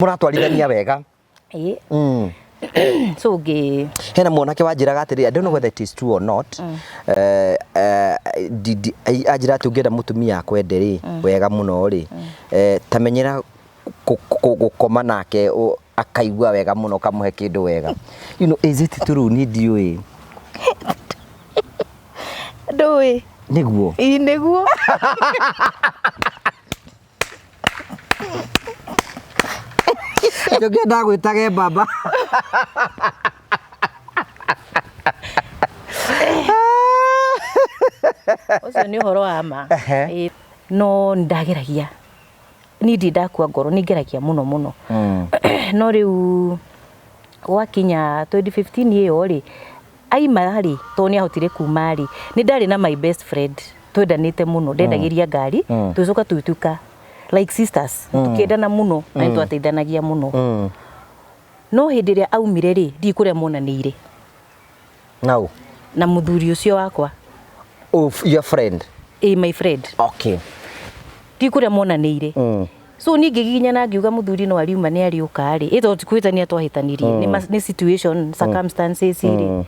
Muratwarithania wega. So hena mwanake wanjiraga atiri, I don't know whether it is true or not. Ajira ati ungienda mutumia akwenderi wega muno ri, tamenyera gukoma nake akaigua wega muno, kamuhe kindu wega. You know, is it true? Ni ndiui ndui niguo niguo Ngenda gwitage baba. Ucio ni uhoro wa ma. No ndageragia. Ni ndakua ngoro ni ngeragia muno. No riu wakinya 2015 iyo ri aima ri to ni ahotire kuma ri ni ndari na my best friend twendanite muno ndendagiria ngari tucoka tuituka like sisters tukendana muno na twateithanagia muno. No hindi ria aumire ri ndi kuria monaniire now na muthuri ucio wakwa of your friend. My friend. Okay. Ndi kuria monaniire. So ni ngiginya na ngiuga muthuri no ariuma ni ariuka ri ito tukwitania twahitanirie ni situation circumstances ri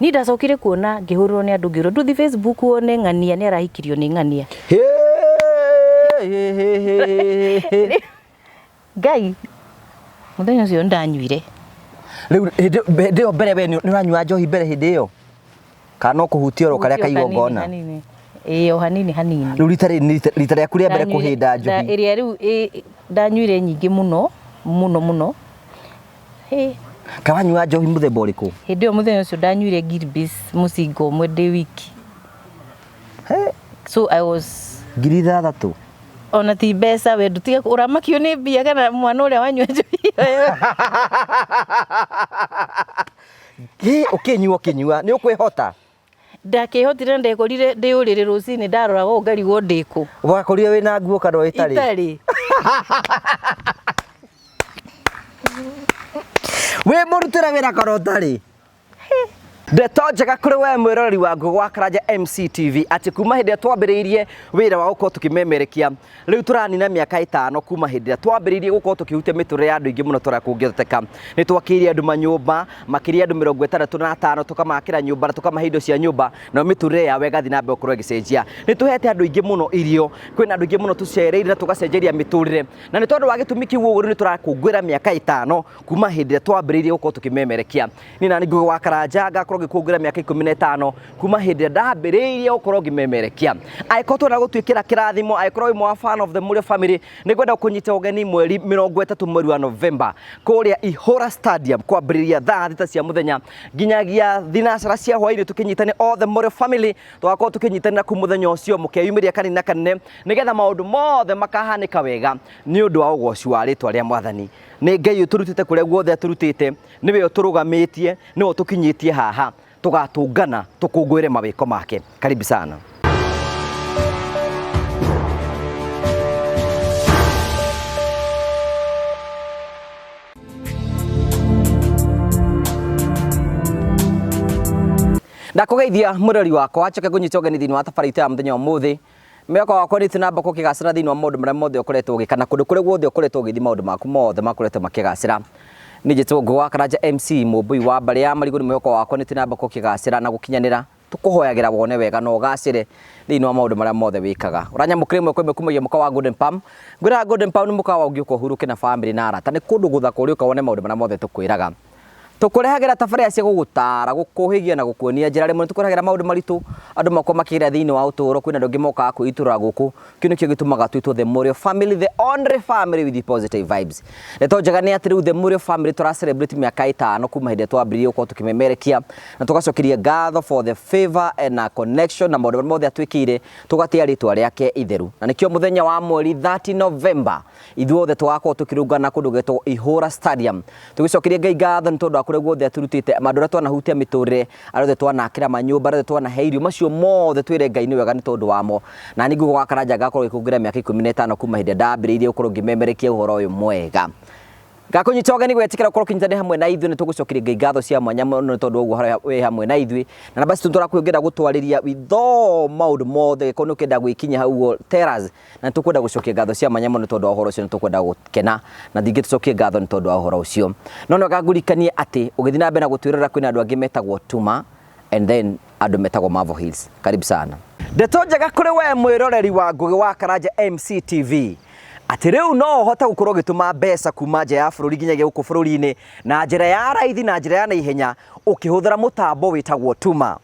ni ndacokire kuona ngihurwo ni andu ngiro nduthi Facebook wone ng'ania ni arahikirio ni ng'ania Gai muthenya ucio ndanyuire riu ndio mbere we ni uranyua njohi mbere hindi iyo kana kuhutia ro karia kaigo ngona o hanini riu rita riaku ria mbere kuhinda njohi iria riu ndanyuire nyingi muno kawanyua njohi muthemba uriku hindi iyo muthenya ucio ndanyuire Gilbis mucingo umwe ndi wiki. So I was 6,000 ona ti mbeca we ndutiga uramakio ni mbia kana mwana uria wanyua njohi ukinyua ni ukwihota ndakihotire ndekorire ndi uriri rucini ndaroraga ngarigwo ndiku wakorire wina nguo kana itari we murutira wira kana utari Ndeto njega kuri we mwiroreri wa Ngugi wa Karanja MCTV ati kuma hindi twambiriirie wira wa gukorwo tukimemerekia riu turanina miaka 5 kuma hindi twambiriirie gukorwo tukihutia miture ya andu ingi muno tora kungitheka ni twakiria andu manyumba makiria andu 65 tukamakira nyumba na tukamahe indo cia nyumba na miture ya wega thina mbe okorwo gicenjia ni tuhete andu ingi muno irio kwina andu ingi muno tucereire na tugacenjeria miturire na ni tondu wa gitumi kiu uguru ni turakungwira miaka 5 kuma hindi twambiriirie gukorwo tukimemerekia ni nani Ngugi wa Karanja gakorwo gikungwira miaka 15 kuma hindi ndambiriirie gukorwo ngimemerekia aikorwo na gutwikira kirathimo aikorwo imwe fan of the Murio family ni gwenda kunyita ugeni mweri 30 mweri wa November kuria Ihura Stadium kwambiriria thaa 6 cia muthenya nginyagia thinacara cia hwaini tukinyitane all the Murio family twakorwo tukinyitanira ku muthenya ucio mukeyumiria kanina kanene nigetha maundu mothe makahanika wega ni undu wa ugoci wa ritwa ria Mwathani. Ni Ngai uturutite kuria guothe aturutite niwe uturugamitie niwe tukinyitie haha tugatungana tukungwire mawiko make. Karibu sana. Ndakugeithia murori wakwa acoke kunyita ugeni thini wa tabarita ya muthenya umuthi mioko wakwa ni tinamba kukigacira thini wa maundu maria mothe ukoretwo ugikana kundu kuria guothe ukoretwo ugithi maundu maku mothe makoretwo makigacira ni njitwo Ngugi wa Karanja MC mumbui wa mbari ya marigu ni mioko wakwa ni tinamba kukigacira na gukinyanira tukuhoyagira wone wega no gacire thini wa maundu maria mothe wikaga uranyamukire mwe kweme kumagia muka wa Golden Palm ngwira Golden Palm ni muka wa ungiuko huruke na family na arata ni kundu guthaka uri ukawone maundu maria mothe tukwiraga tukurehagira tabaria cia gugutara gukuhigia na gukuonia njira rimwe tukurehagira maundu maritu andu makwa makira thiini wa uturo kwina ndongi moka kuitura guku kinu kio gitumaga twitwo the Murio family, the only family with the positive vibes. Neto njega ni atiri the Murio family tura celebrate miaka 5 kuma hindi twambiririe uko tukimemerekia na tugacokiria ngatho for the favor and connection na maundu mothe atwikire tugatia ritwa riake itheru na nikio muthenya wa mweri 30 November ithuothe twakorwo tukirungana kundu getwo Ihura Stadium tugicokiria Ngai ngatho ntondu kuria guothe aturutite mandura twanahutia miturire arothe twanakira manyumba arothe twanahe irio macio mothe twire Ngai ni wega ni tondu wamo na ni Ngugi wa Karanja gakorwo ikungira miaka 15 kuma hindi ndambiriirie ukorwo ngimemerekia uhoro uyu mwega Gakunyita ogeni gwetikira ukorwo kinyitane hamwe na ithuĩ nĩtũgũcokeria Ngai ngatho cia mwanya mũno tondũ ũguo wĩ hamwe na ithuĩ na basi tũrakwĩngĩra gũtwarĩria witho maũndũ mothe kono kenda gwĩkinya hau teras na tũkwenda gũcokia ngatho cia mwanya mũno tondũ ũhoro ũcio nĩtũkwenda gũkena na thingĩ tũcokie ngatho nĩ tondũ wa ũhoro ũcio no gagũrikanie atĩ ũgĩthiĩ na mbere na gũtwĩrĩra kwĩna andũ angĩ metagwo Tuma and then andũ metagwo Marvel Hills. Karibu sana. Ndeto njega kũrĩ we mwĩroreri wa Ngũgĩ wa Karanja MCTV. Ati rĩu no ũhote gũkorwo ũgĩtũma mbeca kuma nja ya bũrũri nginyagia gũkũ bũrũri-inĩ na njĩra ya raithi na njĩra ya naihenya ũkĩhũthĩra mũtambo wĩtagwo Tuma.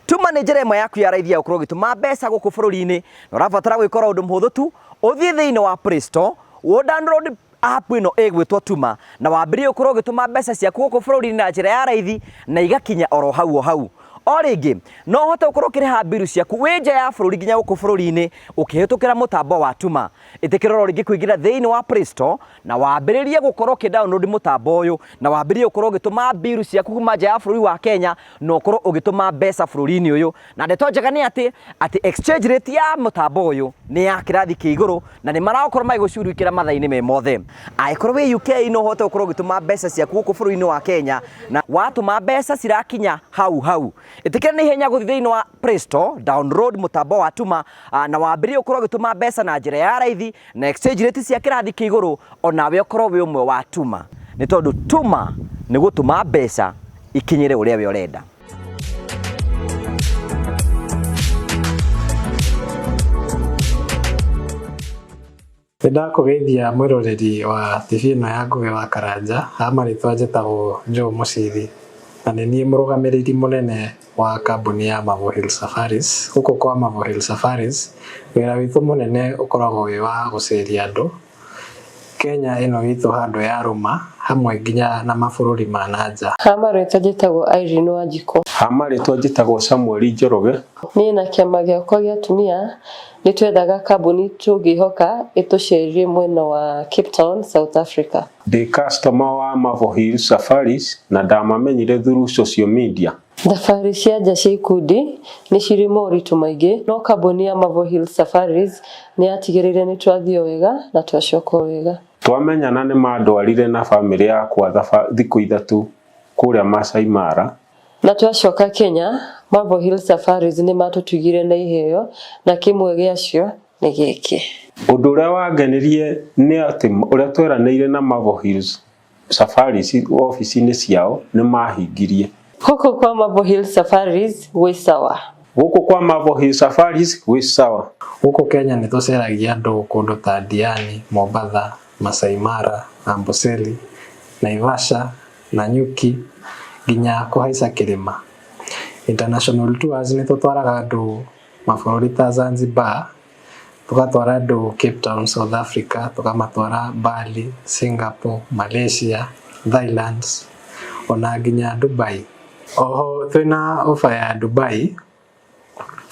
Tuma nĩ njĩra ĩmwe yaku ya raithi ya gũkorwo ũgĩtũma mbeca gũkũ bũrũri-inĩ na ũrabatara gwĩkora ũndũ mũhũthũ tu ũthiĩ thĩinĩ wa Play Store download app ĩno ĩgwĩtwo Tuma na wambĩrĩrie gũkorwo ũgĩtũma mbeca ciaku gũkũ bũrũri-inĩ na njĩra ya raithi na igakinya oro hau. O rĩngĩ no ũhote gũkorwo ũkĩrĩha mbiru ciaku wĩ nja ya bũrũri nginya gũkũ bũrũri-inĩ ũkĩhĩtũkĩra mũtambo wa Tuma. Ĩtĩkĩra oro rĩngĩ kũingĩra thĩinĩ wa Play Store na wambĩrĩrie gũkorwo ũkĩdownload mũtambo ũyũ na wambĩrĩrie gũkorwo ũgĩtũma mbiru ciaku kuma nja ya bũrũri wa Kenya na ũkorwo ũgĩtũma mbeca bũrũri-inĩ ũyũ. Na ndeto njega nĩ atĩ exchange rate ya mũtambo ũyũ nĩ ya kĩrathi kĩa igũrũ na nĩ marakorwo magĩgũcurukĩra mathaa-inĩ me mothe. Angĩkorwo wĩ UK no ũhote gũkorwo ũgĩtũma mbeca ciaku gũkũ bũrũri-inĩ wa Kenya na watũma mbeca cirakinya hau. Ĩtĩkĩra nĩ ihenya gũthiĩ thĩinĩ wa Play Store download mũtambo wa Tuma na wambĩrĩrie gũkorwo ũgĩtũma mbeca na njĩra ya raithi na exchange rate cia kĩrathi kĩa igũrũ onawe ũkorwo wĩ ũmwe wa Tuma nĩ tondũ Tuma nĩ gũtũma mbeca ikinyĩre ũrĩa we ũrenda. Ndakũgeithia mwĩroreri wa TV ĩno ya Ngũgĩ wa Karanja marĩtwa njĩtagwo Joe Mũciri na nĩ niĩ mũrũgamĩrĩri mũnene wa kambuni ya Marvel Hills Safaris. Gũkũ kwa Marvel Hills Safaris wĩra witũ mũnene ũkoragwo wĩ wa gũceria andũ Kenya ĩno itũ handũ ya rũma hamwe nginya na mabũrũri ma nanja. Marĩtwa njĩtagwo Irene Wanjikũ. Marĩtwa njĩtagwo Samuel Njoroge. Niĩ na kĩama gĩakwa gĩa atumia nĩ twethaga kambuni tũngĩhoka ĩtũcerie mwena wa Cape Town, South Africa. Ndĩ customer wa Marvel Hills Safaris na ndamamenyire through social media. Thabarĩ cia nja cia ikundi nĩ cirĩ moritũ maingĩ no kambuni ya Marvel Hills Safaris nĩ yatigĩrĩire nĩ twathiĩ wega na twacoka wega. Twamenyana nĩ mandwarire na famĩlĩ yakwa thikũ ithatũ kũrĩa Masai Mara. Na twacoka Kenya, Marvel Hills Safaris nĩ matũtugire na iheo na kĩmwe gĩacio nĩ gĩkĩ. Ũndũ ũrĩa wangenirie nĩ atĩ ũrĩa tweranĩire na Marvel Hills Safaris ofici-inĩ ciao nĩ mahingirie. Gũkũ kwa Marvel Hills Safaris gwĩ sawa. Gũkũ kwa Marvel Hills Safaris gwĩ sawa. Gũkũ Kenya nĩ tũceragia andũ kũndũ ta Diani, Mombasa, Masai Mara, Amboseli, Naivasha, Nanyuki nginya kũhaica kĩrĩma. International tours nĩ tũtwaraga andũ mabũrũri ta Zanzibar, tũgatwara andũ Cape Town, South Africa, tũkamatwara Bali, Singapore, Malaysia, Thailand ona nginya Dubai. Oho twĩna ofa ya Dubai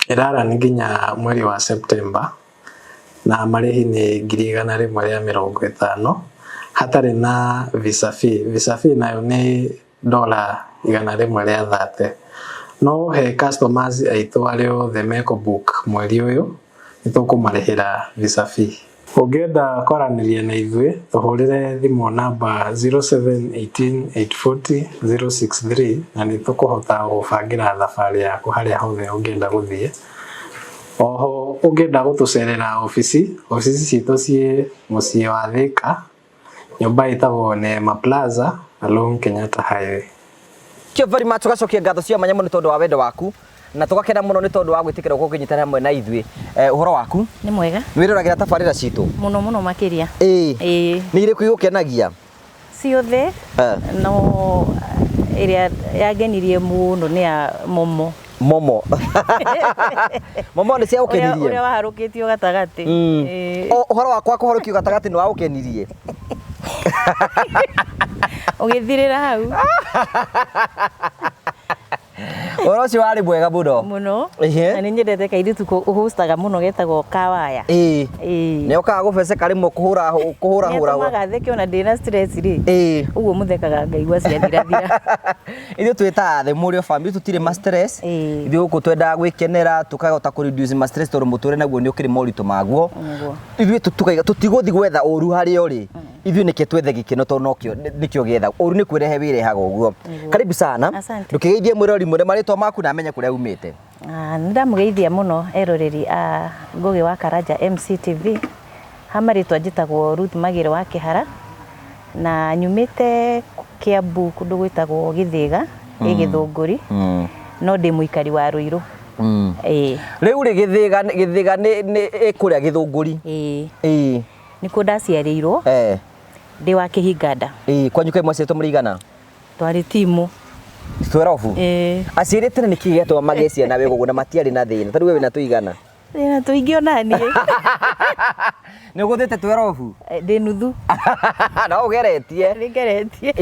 ĩrarani nginya mweri wa September na marĩhi nĩ 150 hatarĩ na visa fee. Visa fee nayo nĩ $130. No he customers aitũ arĩa othe meko book mweri ũyũ nĩ tũkũmarĩhĩra visa fee. Ũngĩenda kwaranĩria na ithuĩ tũhũrĩre thimũ namba 0718840063 na nĩ tũkũhota gũbangĩra thabarĩ yaku harĩa hothe ũngĩenda gũthiĩ. Oho ũngĩenda gũtũcerera ofici citũ ciĩ mũciĩ wa Thika, nyũmba ĩtagwo Neema Plaza along Kenyatta Highway. Thank you very much. Tugacokia ngatho cia mwanya mũno nĩ tondũ wa wendo waku na tũgakena mũno nĩ tondũ wa gwĩtĩkĩra gũkorwo ũkĩnyitana hamwe na ithuĩ. Ũhoro waku? Nĩ mwega. Nĩwĩroragĩra tabarĩra citũ? Mũno makĩria. Nĩ irĩkũ igũkenagia? Ciothe no ĩrĩa yangenirie mũno nĩ ya Momo. Momo nĩ cia gũkenirie? Ũrĩa waharũkĩtio gatagatĩ. Ũhoro wakwa kũharũkio gatagatĩ nĩ wa gũkenirie? Ũgĩthirĩra hau. Oro cio wari mwega muno na nĩ nyendete kairitu hostaga muno getagwo Kawaya nĩ okaga gũbeceka rĩmwe kũhũra nĩatũmaga theke ona ndĩna stress rĩ ũguo mũthekaga ngaigua ciathirathira ithuĩ twĩtaga thĩ mũrĩ family tũtirĩ ma stress ithuĩ gũkũ twendaga gwĩkenera tũkahota kũ reduce ma stress tondũ mũtũrĩre naguo nĩ ũkĩrĩ moritũ maguo ithuĩ tũtigũthi gwetha ũru harĩa ũrĩ ithuĩ nĩkĩo twethe gĩkeno tondũ nĩkĩo gĩetha ũru nĩ kwĩrehe wĩrehaga ũguo karibu sana ndũkĩgeithie mwĩrori mũne marĩtwa maku na amenye kũrĩa umĩte nĩndamũgeithia mũno eroreri a Ngũgĩ wa Karanja MCTV hamarĩtwa njĩtagwo Ruth Magĩre wa Kĩhara na nyumĩte Kiambu kũndũ gwĩtagwo Gĩthĩga Gĩthũngũri no ndĩ mũikari wa Rũirũ rĩu rĩ Gĩthĩga nĩ kũrĩa Gĩthũngũri nĩkuo ndaciarĩirwo ndĩ wa Kĩhinganda kwanyu kaĩ mwaciarĩtwo mũrĩigana twarĩ timu 12 aciari tene nĩ kĩgetwo magecia na wego na matiarĩ na thĩna tarĩ wewe na tũigana na tũingĩ ona niĩ nĩ ũgũthĩte 12 ndĩ nuthu na ũgeretie nĩngeretie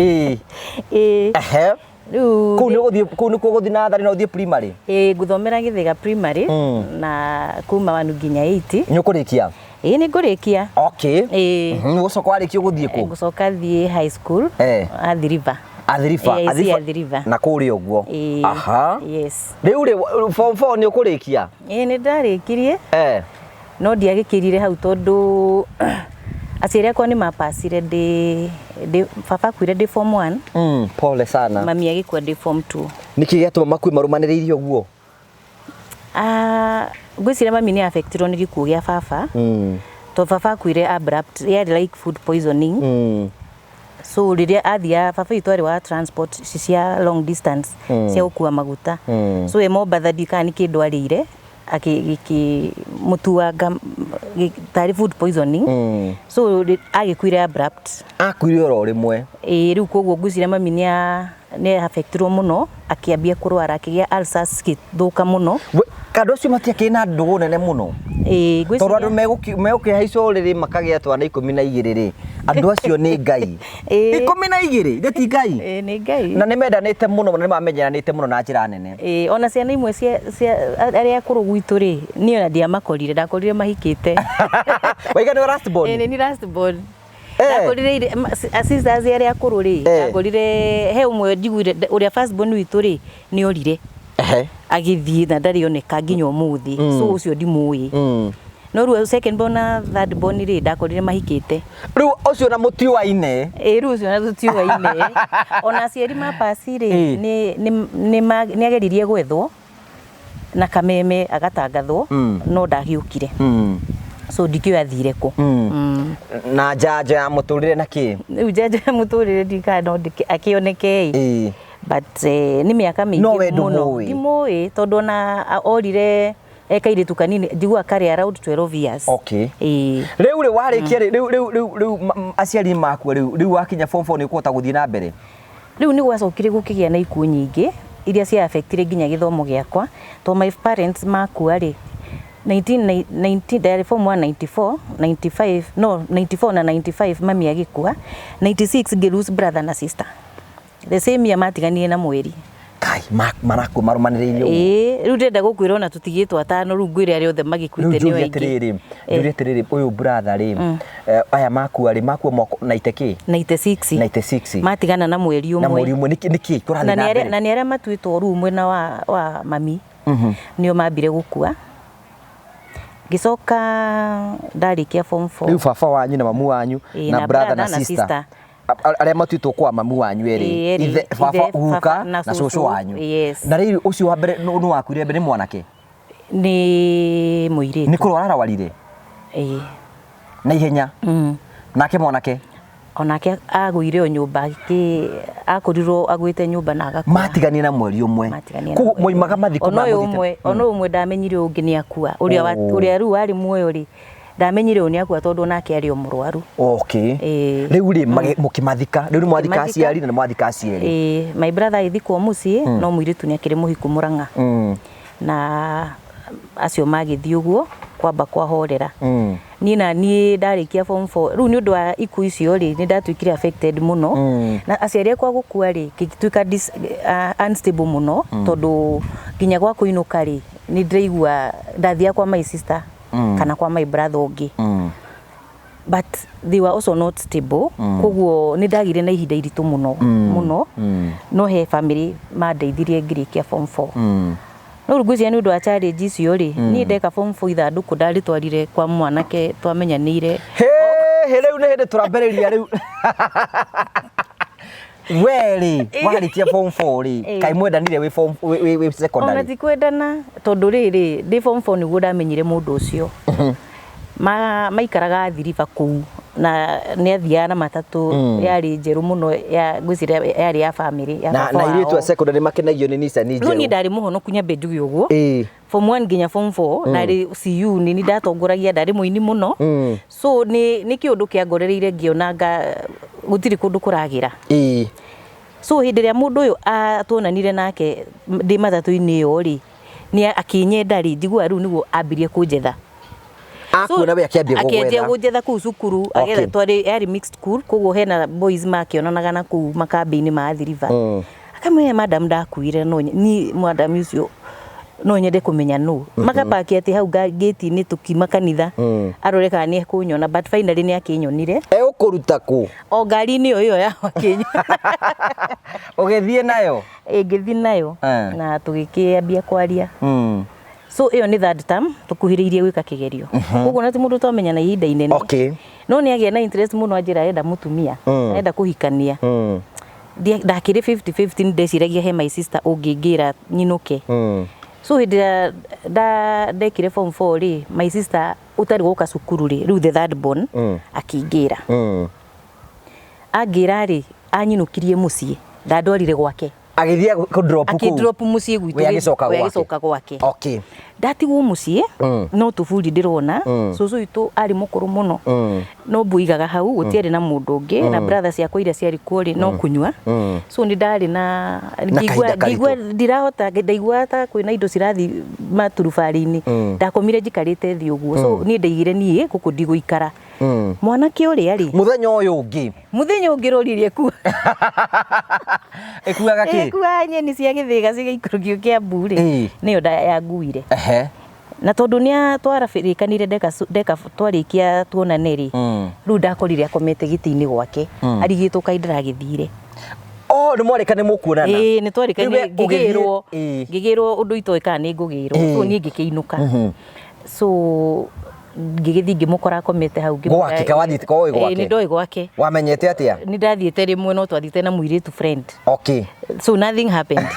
kũu nĩ gũthiĩ natharĩ na ũthiĩ primary ngũthomera Gĩthĩga primary na kuma 1 nginya 8 nĩ ũkũrĩkia nĩ ngũrĩkia nĩ gũcoka warĩkia gũthiĩ kũ ngũcoka thiĩ high school Athi River na kũrĩ ũguo yes rĩu rĩ form 4 nĩ ũkũrĩkia nĩ ndarĩkirie no ndiagĩkĩrire hau tondũ aciari akwa nĩ mapacire baba akuire ndĩ form 1 pole sana mami agĩkua ndĩ form 2 nĩkĩ gĩatũma makui marũmanĩrĩirie ũguo ngwĩciria mami nĩ affectirwo nĩ gĩkuũ gĩa baba tondũ baba akuire abrupt yarĩ like food poisoning so rĩrĩa athia baba itũ arĩ wa transport cia long distance cia gũkua maguta so we Mombatha ndikana nĩ kĩndũ arĩire akĩmũtuanga tarĩ food poisoning so agĩkuire abrupt akuire oro rĩmwe rĩu koguo ngwĩciria mami nĩ affectirwo mũno akĩambia kũrwara akĩgĩa ulcers gĩthũka mũno Kando ũcio matiakĩrĩ na ndũgũ nene mũno tondũ andũ megũkĩhaicwo ũrĩrĩ makagĩa twana 12 rĩ andũ acio nĩ ngai 12 nĩ ti ngai nĩ ngai na nĩ mendanĩte mũno na nĩ mamenyeranĩte mũno na njĩra nene ona ciana imwe cia arĩa akũrũ gwitũ rĩ niĩ ona ndiamakorire ndakorire mahikĩte waiga nĩ last born nĩ last born ndakorire sisters arĩa akũrũ rĩ ndakorire he ũmwe njiguire ũrĩa first born witũ rĩ nĩ orire agĩthiĩ na ndarĩoneka nginya ũmũthĩ so ũcio ndimũĩ no rĩu second born na third born rĩ ndakorire mahikĩte rĩu ũcio na mũtiũaine rĩu ũcio na tũtiũaine ona aciari mapaci rĩ nĩ ageririe gwethwo na kameme agatangathwo no ndagĩũkire so ndikĩoĩ athire kũ na njanjo ya mũtũrĩre na kĩ rĩu njanjo ya mũtũrĩre ndikana no akĩoneke but nĩ mĩaka mĩingĩ mũno ndimũĩ tondũ ona orire ekairĩtu kanini njiguaga karĩ around 12 years rĩu rĩ warĩkia rĩu aciari makua rĩu wakinya form 4 nĩ ũkũhota gũthiĩ na mbere rĩu nĩ gwacokire gũkĩgĩa na ikuũ nyingĩ iria cia affectire nginya gĩthomo gĩakwa tondũ my parents makua rĩ 1990 form 194 95 no 94 na 95 mami agĩkua 96 ngĩlose brother na sister the same year matiganire na mweri kai marako marumanĩrĩirio rĩu ndenda gũkwĩra ona tũtigĩtwo atano rĩu ngwĩre arĩa othe magĩkuĩte nĩ waingĩ njũrie ũyũ brother rĩ aya makua mwaka 96 matigana na mweri ũmwe nĩkĩ tũrathiĩ na mbere na nĩ arĩa matuĩtwo rũu mwena wa mami nĩo mambire gũkua ngĩcoka ndarĩkia form 4 rĩu baba wanyu na mamu wanyu na brother na sister arĩa matuĩtwo kwa mamu wanyu erĩ baba guka na cũcũ wanyu na rĩu ũcio wa mbere nũ wakuire mbere nĩ mwanake nĩ mũirĩtu nĩ kũrwara arwarire na ihenya nake mwanake onake agũire o nyũmba akorirwo agwĩte nyũmba na agakua matiganie na mweri ũmwe moimaga mathiko ona ũmwe ndamenyire ũngĩ nĩ akua ũrĩa rĩu arĩ muoyo rĩ ndamenyire ũnĩ akua tondũ nake arĩ o mũrwaru rĩu rĩ mũkĩmathika rĩu mwathika aciari na mwathika aciari my brother agĩthikwo mũciĩ no mũirĩtu nĩ akĩrĩ mũhiku Mũrang'a na acio magithii uguo kwamba kwahorera ni na ni ndarikia form 4 riu ni undu wa iku icio ri ni ndatwikire affected muno na aciari akwa gukua ri gitwika unstable muno tondu nginya gwa kuinuka ri ni ndiraigua ndathia kwa my sister kana kwa my brother ungi but they were also not stable koguo ni ndagire na ihinda iritu muno no he family mandeithirie ngirikia form 4 no rugucia ni undu wa challenge icio ri ni ndeka form 4 ithanduku ndaritwarire kwa mwanake twamenyanire riu ni hindi turambereria riu weri warikia form 4 ri kai mwendanire wi form wi secondary ona ti kwendana tondu riri ndi form 4 niguo ndamenyire mundu ucio maikaraga Thiriva kuu na ni athia na matatu yari njeru muno ya gwiciria yari ya family ya na iritu secondary makenagio ni nisa ni njeru ni ndari muhonoku nyambe njugi uguo form 1 nginya form 4 na ri CU ni ndatongoragia ndari muini muno so ni kiundu kia ngorereire ngionanga gutiri kundu kuragira so hindi ria mundu uyu atuonanire nake ndi matatu-ini yo ri ni akinyenda ri njigua riu niguo ambirie kunjetha akuona we akiambia gugwetha ku cukuru agetha twari yari mixed school koguo hena boys makionanaga na ku makambini ma Thiriva akamwira madam ndakuire no ni madam ucio no nyende kumenya no makapaki ati hau gate ni tukima kanitha aroreka ni kunyona but finally ni akinyonire ukuruta ku o ngari ni yo ya wakinyo ugethie nayo ngithii nayo na tugikiambia kwaria so iyo ni third term tukuhiriirie gwika kigerio koguo na ti mundu twamenya na ihinda inene no ni agia na interest muno ajira enda mutumia enda kuhikania ndakire 50-50 ndeciragia he my sister ungingira nyinuke so hindi ndekire form 4 ri my sister utari guka cukuru ri riu the third born akingira agira ri anyinukirie mucii ndandorire gwake agithia ku drop ku akidrop mucii gwitu yagicoka gwake ndatigwo mucii no tufuri ndirona cucu itu ari mukuru muno no mbuigaga hau gutiari na mundu ungi na brothers yakwa iria ciari kuori no kunywa so ni ndari na ngigwa ndirahota ndaigua ta kwina indo cirathi maturubari-ini ndakomire njikarite thi uguo so ni ndeigire nie guku ndigũikara mwanake uria ri muthenya ungi roririe ku ekuaga ki ekuaga nyeni cia githiga cigaikũrũkio kia mburi niyo yanguire na tondu nia twarabirikanire ndeka twarikia tuonaneri riu ndakorire akomete giti-ini gwake arigitwo kai ndiragithire ni mwarikane mukuonana ni twarikane ngigirwo undu itoika ni ngugirwo so ni ngikiinuka so ngigithii ngimukora akomete hau gwake kawathite ko gwake ni ndoi gwake wamenyete atia ni ndathiete rimwe no twathite na muiritu friend so nothing happened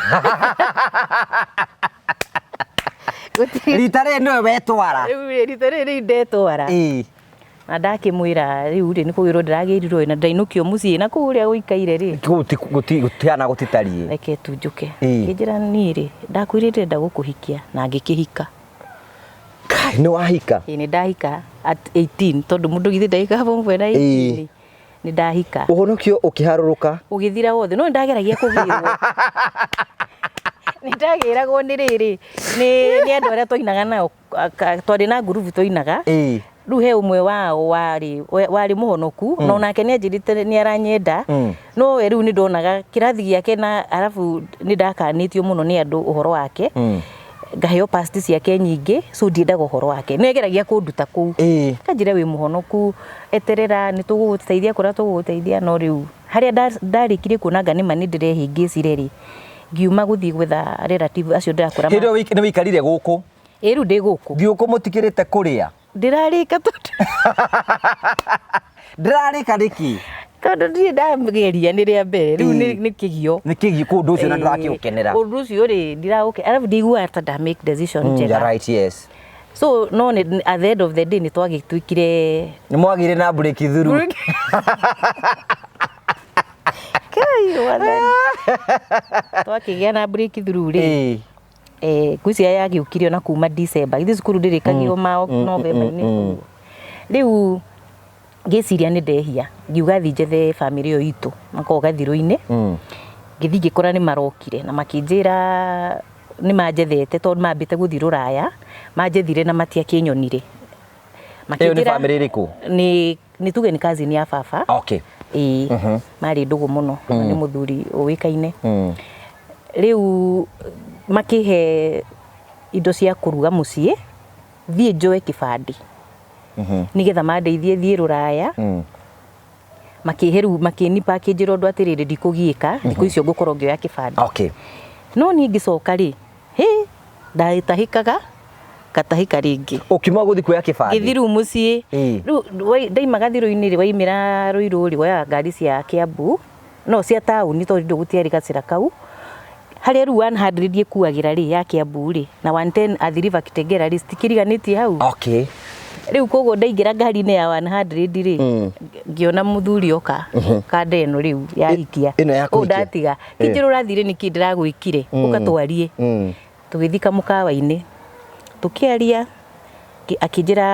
ritare no wetwara ritare ndetwara na ndakimwira riu ri ni kugirwo ndiragirirwo na ndainukio mucii na kuria guikaire ri gutiana gutitarie reke tunjuke njira ni ri ndakwirite ndagukuhikia na ngikihika ni wahika ni ndahika at 18 tondu mundu githi ndahika form 4 na 18 ni ndahika uhonokio ukiharuruka ugithira wothe no ndageragia kugirwo ni ndagiragwo ni riri ni andu aria twainaga nao twari na group twainaga riu he umwe wao wari muhonoku no nake ni anjirite ni aranyenda no we riu ni ndonaga kirathi giake na arafu ni ndakanitio muno ni andu uhoro wake ngaheo past ciake nyingi so ndiendaga uhoro wake negeragia kunduta kuu kanjire wi muhonoku eterera ni tuguguteithia kuria tuguguteithia no riu haria ndarikirie kuonanga ni mani ndirehingicire ri ngiuma guthii gwetha relative acio ndirakora hindo ni wikarire guku riu ndi guku thiuku mutikirite kuria ndirarika tondu ndirarika riki tondu ndire ndageria ni ria mbere riu ni kigio kundu ucio na ndurakiukenera kundu ucio ri ndirauke arafu ndigua ata nda make decision njega right yes so no at the end of the day ni twagitwikire ni mwagire na break through kai wala twakigia na break through ri kwisia yagiukirio na kuma December ithi cukuru ndirikagio mao November-ini riu ngiciria ni ndehia ngiuga thi njethe family yo itu makoga thiro-ini ngithi ngikora ni marokire na makinjira nĩ manjethete tondũ mambĩte gũthiĩ rũraya manjethire na matiakĩnyonire. Ĩyo nĩ family ĩrĩkũ? Nĩ tuge nĩ cousin ya baba. Okay. Marĩ ndũgũ mũno na nĩ mũthuri ũĩkaine. Rĩu makĩhe indo cia kũruga mũciĩ thiĩ njoe kĩbandĩ nĩgetha mandeithie thiĩ rũraya. Makĩheru makĩni package ũndũ atĩrĩrĩ ndikũgiĩka thikũ icio ngũkorwo ngĩoya kĩbandĩ. Okay. No niĩ ngĩcoka rĩ ndahĩtahĩkaga gatahĩka rĩngĩ ũkiuma gũthiĩ kuoya kĩbandĩ gĩthiĩ rĩu mũciĩ rĩu ndaima gathirũ-inĩ rĩ waimĩra Ruiru rĩ woyaga ngari cia Kiambu no cia taũni tondũ gũtiarĩ gacĩra kau harĩa rĩu 100 ĩkuagĩra rĩ ya Kiambu rĩ na 110 Athi River Kitengela rĩ citikĩriganĩtie hau. Okay. Rĩu koguo ndaingĩra ngari-inĩ ya 100 rĩ ngĩona mũthuri oka kanda ĩno rĩu ya hikia ndatiga kĩnjĩra ũrathire nĩkĩ ndĩragwĩkire ũkatwarie tũgĩthii kamũkawa-inĩ tũkĩaria akĩnjĩra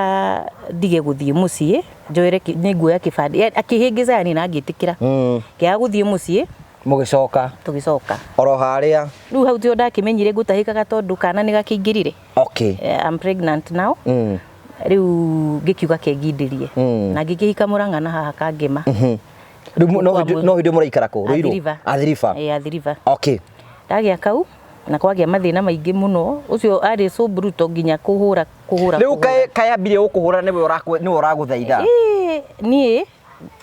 ndige gũthiĩ mũciĩ njoere nĩnguoya kĩbandĩ akĩhĩngĩca yani na ngĩtĩkĩra kĩaga gũthiĩ mũciĩ tũgĩcoka oro harĩa rĩu hau tio ndakĩmenyire ngũtahĩkaga tondũ kana nĩ gakĩingĩrire. Okay. I'm pregnant now. Rĩu ngĩkiuga kengindĩrie na ngĩkĩhika Mũrang'a haha Kangema. Rĩu no hĩndĩ mũraikara kũ Ruiru? Athi River. Athi River. Okay. Ndagĩa kau na kwagĩa mathĩna maingĩ mũno ũcio arĩ so brutal nginya kũhũra. Rĩu kayambire gũkũhũra nĩwe ũragũthaitha? Niĩ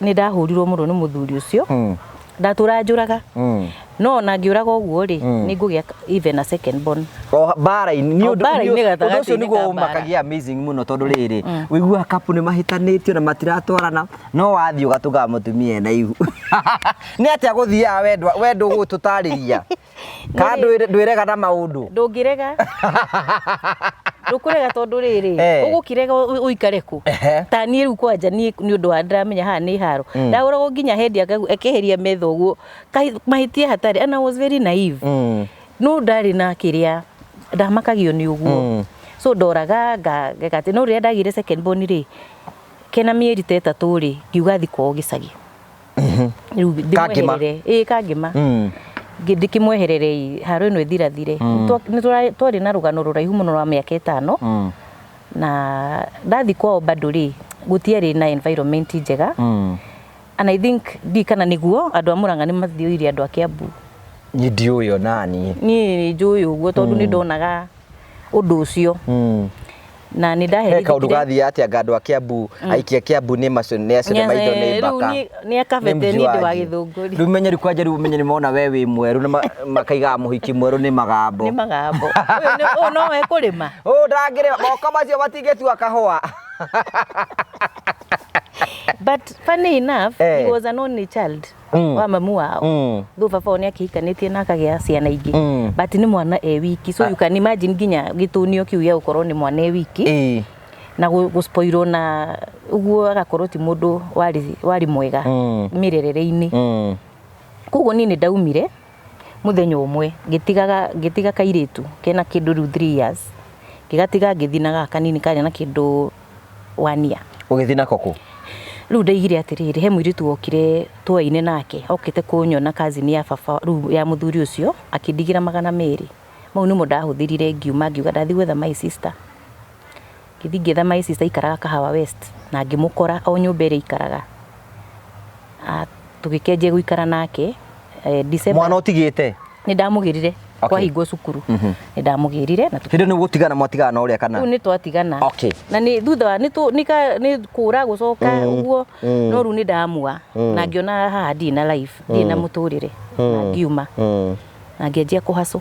nĩ ndahũrirwo mũno nĩ mũthuri ũcio ndatũra njũraga no na ngĩũraga ũguo rĩ nĩ ngũgĩa even a second born. Bara-inĩ ũndũ ũcio nĩguo makagia amazing mũno tondũ rĩrĩ wĩiguaga kapu nĩ mahĩtanĩtio na matiratwarana no wathiĩ ũgatũgaga mũtumia na ihu nĩ atĩa gũthiaga wendo gũtũtarĩria ka ndwĩrega na maũndũ? Ndũngĩrega ndũkũrega tondũ rĩrĩ ũgũkĩrega ũikare kũ ta niĩ rĩu kwanja niĩ nĩ ũndũ wa ndĩramenya haha nĩ haro ndagũragwo nginya hendi akĩheria metha ũguo mahĩtia hatarĩ and I was very naive. No ndarĩ na kĩrĩa ndamakagio nĩ ũguo so ndoraga ngagate no rĩrĩa ndagire second born rĩ kena mĩeri 3 rĩ ngiuga thiĩ kwao gĩcagi rĩu ndĩmweherere Kangema ndĩkĩmweherere haro ĩno ĩthirathire twarĩ na rũgano rũraihu mũno rwa mĩaka 5 na ndathi kwao bado rĩ gũtiarĩ na environment njega and I think kana nĩguo andũ a Mũrang'a nĩ mathioire andũ a Kiambu. Nĩ ndiũĩ nani niĩ njũĩ ũguo tondũ nĩ ndonaga ũndũ ũcio na nĩ ndaherithĩkire kaũndũ gathiĩ atĩa andũ a Kiambu aikia Kiambu nĩ macio maitho nĩ mbaka nĩ akabete nĩ ndĩ wa Gĩthũngũri rĩu menyeri kwanja rĩu menyeri mona we wĩ mwerũ na makaiga mũhiki mwerũ nĩ magambo ũyũ no we kũrĩma ndangĩrĩma moko macio matingĩtua kahũa. But funny enough he was an only child wa mamu wao though baba nĩ akĩhikanĩtie na akagĩa ciana ingĩ but nĩ mwana wiki so you can imagine nginya gĩtũnio kĩu gĩa gũkorwo nĩ mwana wiki na gũspoilwo na ũguo agakorwo ti mũndũ warĩ mwega mĩrerere-inĩ. Koguo niĩ nĩ ndaumire mũthenya ũmwe ngĩtiga kairĩtu kena kĩndũ rĩu 3 years ngĩgatiga ngĩthiĩ na gaka kanini karĩ na kĩndũ 1 year. Ũgĩthiĩ nako kũ? Rĩu ndaigire atĩrĩrĩ he mũirĩtu wokire tũaine nake okĩte kũnyona cousin ya baba rĩu ya mũthuri ũcio akĩndigira 200 mau nĩmo ndahũthĩrire ngiuma ngiuga ndathiĩ gwetha my sister ngĩthiĩ ngĩetha my sister ikaraga Kahawa West na ngĩmũkora o nyũmba ĩrĩa ikaraga tũgĩkenjia gũikara nake December. Mwana ũtigĩte? Nĩ ndamũgĩrire kwa hingo cukuru nĩ ndamũgĩrire na hĩndĩ nĩ gũtigana mwatigana ũrĩa kana? Rĩu nĩ twatigana na nĩ thutha nĩ kũra gũcoka ũguo no rĩu nĩ ndamua na ngĩona haha ndirĩ na life ndirĩ na mũtũrĩre na ngiuma na ngĩanjia kũhacũ.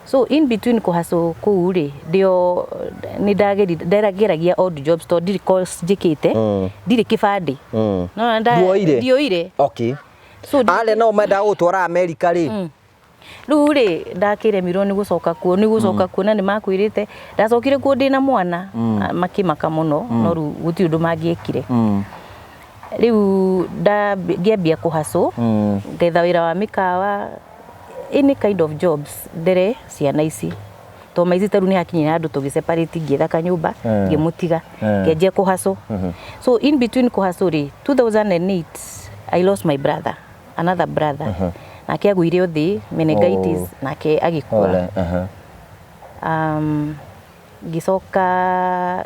So in between kũhacũ kũu rĩ ndio nĩ ndageragia odd jobs tondũ ndirĩ course njĩkĩte ndirĩ kĩbandĩ no ndioire. Okay. So ale no menda gũtwara America rĩ rĩu rĩ ndakĩremirwo nĩ gũcoka kuo na nĩ makwĩrĩte ndacokire kuo ndĩ na mwana makĩmaka mũno no rĩu gũtirĩ ũndũ mangĩekire. Rĩu ngĩambia kũhacũ ngetha wĩra wa mĩkawa any kind of jobs ndere ciana ici to maici tarũ nĩ hakinyire handũ tũgĩseparate ngĩetha kanyũmba ngĩmũtiga ngĩanjia kũhacũ. So in between kũhacũ rĩ 2008 I lost my brother, another brother. nake agwire uthi meningitis nake agikua gicoka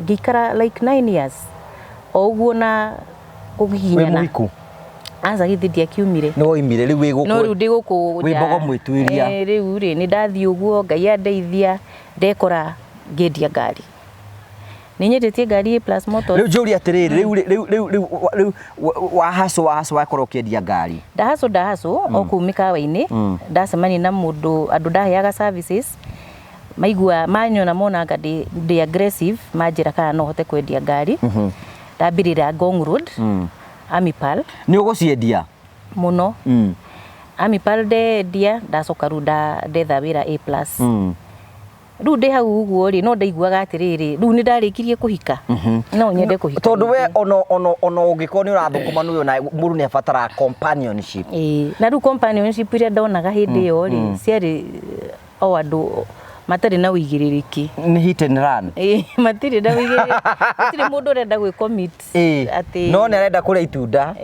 gikara like 9 years oguo na kugihinyana anza githidia kiumire no imire riu wiguku no riu ndi guku wimbogo mwituiria riu ri ni ndathi uguo ngai andeithia ndekora ngendia ngari ni nyendetie ngari plus motors riu njuri atiriri riu wahaso wakorwo kiendia ngari ndahaso okumika waini ndacemani na mundu andu ndaheaga services maigua manyona monanga ndi aggressive manjira kana no hote kwendia ngari ndambirira Ngong Road Amipal ni uguciendia muno Amipal ndendia ndacoka ru ndetha wira A+ ru ndi hau uguo ri no ndaiguaga atiriri ru ni ndarikirie kuhika no nyende kuhika tondu we ono ungikoni urathukuma nuyo na muru ni afatara companionship na ru companionship ire ndonaga hindi yo ri ciari o andu matari na uigiririki ni hit and run matiri na uigiririki matiri mundu urenda gwi commit ati no ni arenda kuria itunda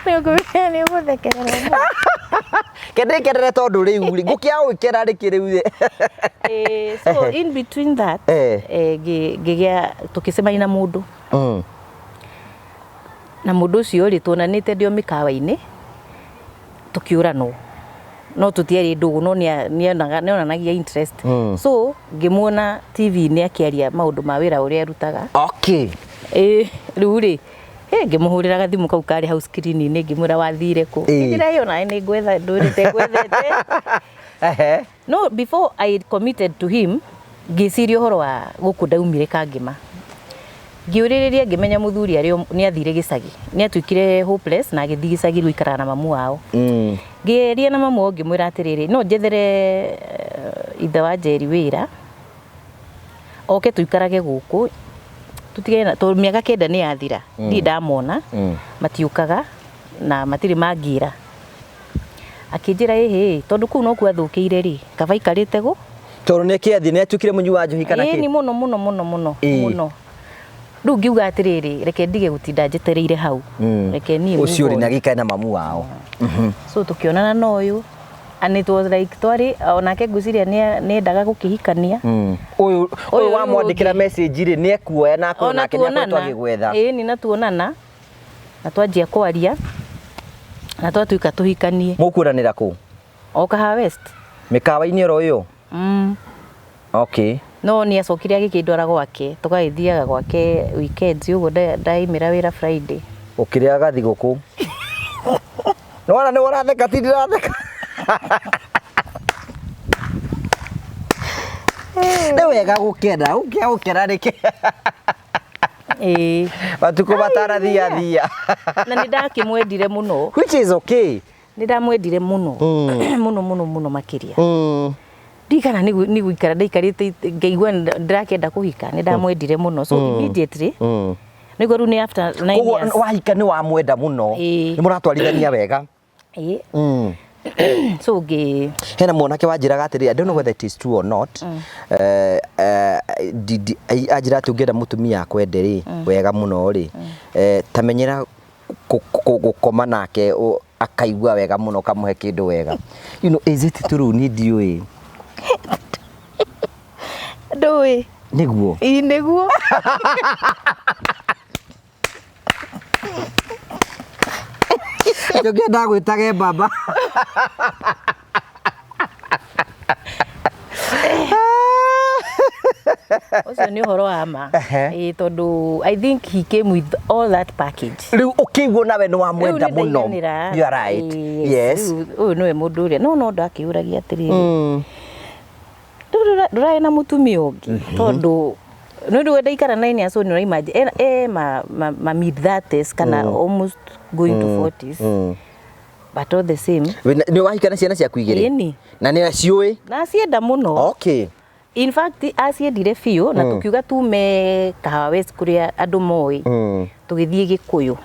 ni guthekerera kendekerere tondu riu ngukia gwikera rikiriu so in between that gigia tukicemani na mundu na mundu ucio ri tuonanite ndio mikawa-ini tukiurano no tutiari ndugu no nionanagia interest so ngimuona TV ni akiaria maundu ma wira uria arutaga riu ri ngimuhurira gathimu kau kari house screen ni ngimura wathire ku ngira yo na ni gwetha ndurite gwethete no before I committed to him ngiciria horo wa guku ndaumire kangima ngiuririria ngimenya muthuri ari ni athire gicagi ni atuikire hopeless na agithii gicagi ruikara na mamu wao ngiria na mamu ngimwira atiriri no njethere ithe wa Njeri wira oke tuikarage guku tutigena to miaka kenda ni yathira ndi ndamona matiukaga na matiri mangira akinjira tondu ku no ku athukiire ri kaba ikarite gu tondu ni kiathi ni atukire munyu wa njohi kana ki ni muno ru ngiuga atiriri reke ndige gutinda njetereire hau reke ni ucio ri na gikae na mamu wao so tukionana na uyu and it was like twari onake nguciria ni ndaga gukihikania uyu wa mwandikira message ri ni ekuoya na akona nake ni akorwo agigwetha ni natuonana na twanjia kwaria na twatuika tuhikanie mukuranira ku Kahawa West mikawa-ini ro uyu no ni acokire agikindwara gwake tukagithiaga gwake weekends uguo ndaimira wira Friday ukiria gathi guku no ni waratheka ti ndiratheka ni wega gukenda ukera rike batuko batarathia na ni ndakimwendire muno which is okay ni ndamwendire muno muno makiria ndikana ni guikara ndaikarite ngaigua ndirakenda kuhika ni ndamwendire muno so immediately niguo ru ni after 9 years wahika ni wa mwenda muno ni muratwarithania wega so hena mwanake wanjiraga atiri I don't know whether it is true or not ajira ati ungienda mutumia akwende ri wega muno ri tamenyera gukoma nake akaigua wega muno kamuhe kindu wega you know is it true ni ndiui ndui niguo niguo ngenda gwitage baba ucio ni horo wa ma tondu I think he came with all that package riu ukiguo nawe ni wa mwenda muno you are right yes uyu niwe mundu uria no ndakiuragia atiriri ndurai na mutumia ungi tondu no wenda ikara 9 years ni imagine ma mid 30s kana almost going to 40s but all the same ni wahikana ciana cia kuigire na ni ciui na cienda muno in fact aciendire biu na tukiuga tume Kahawa West kuria andu moi tugithie Gikuyu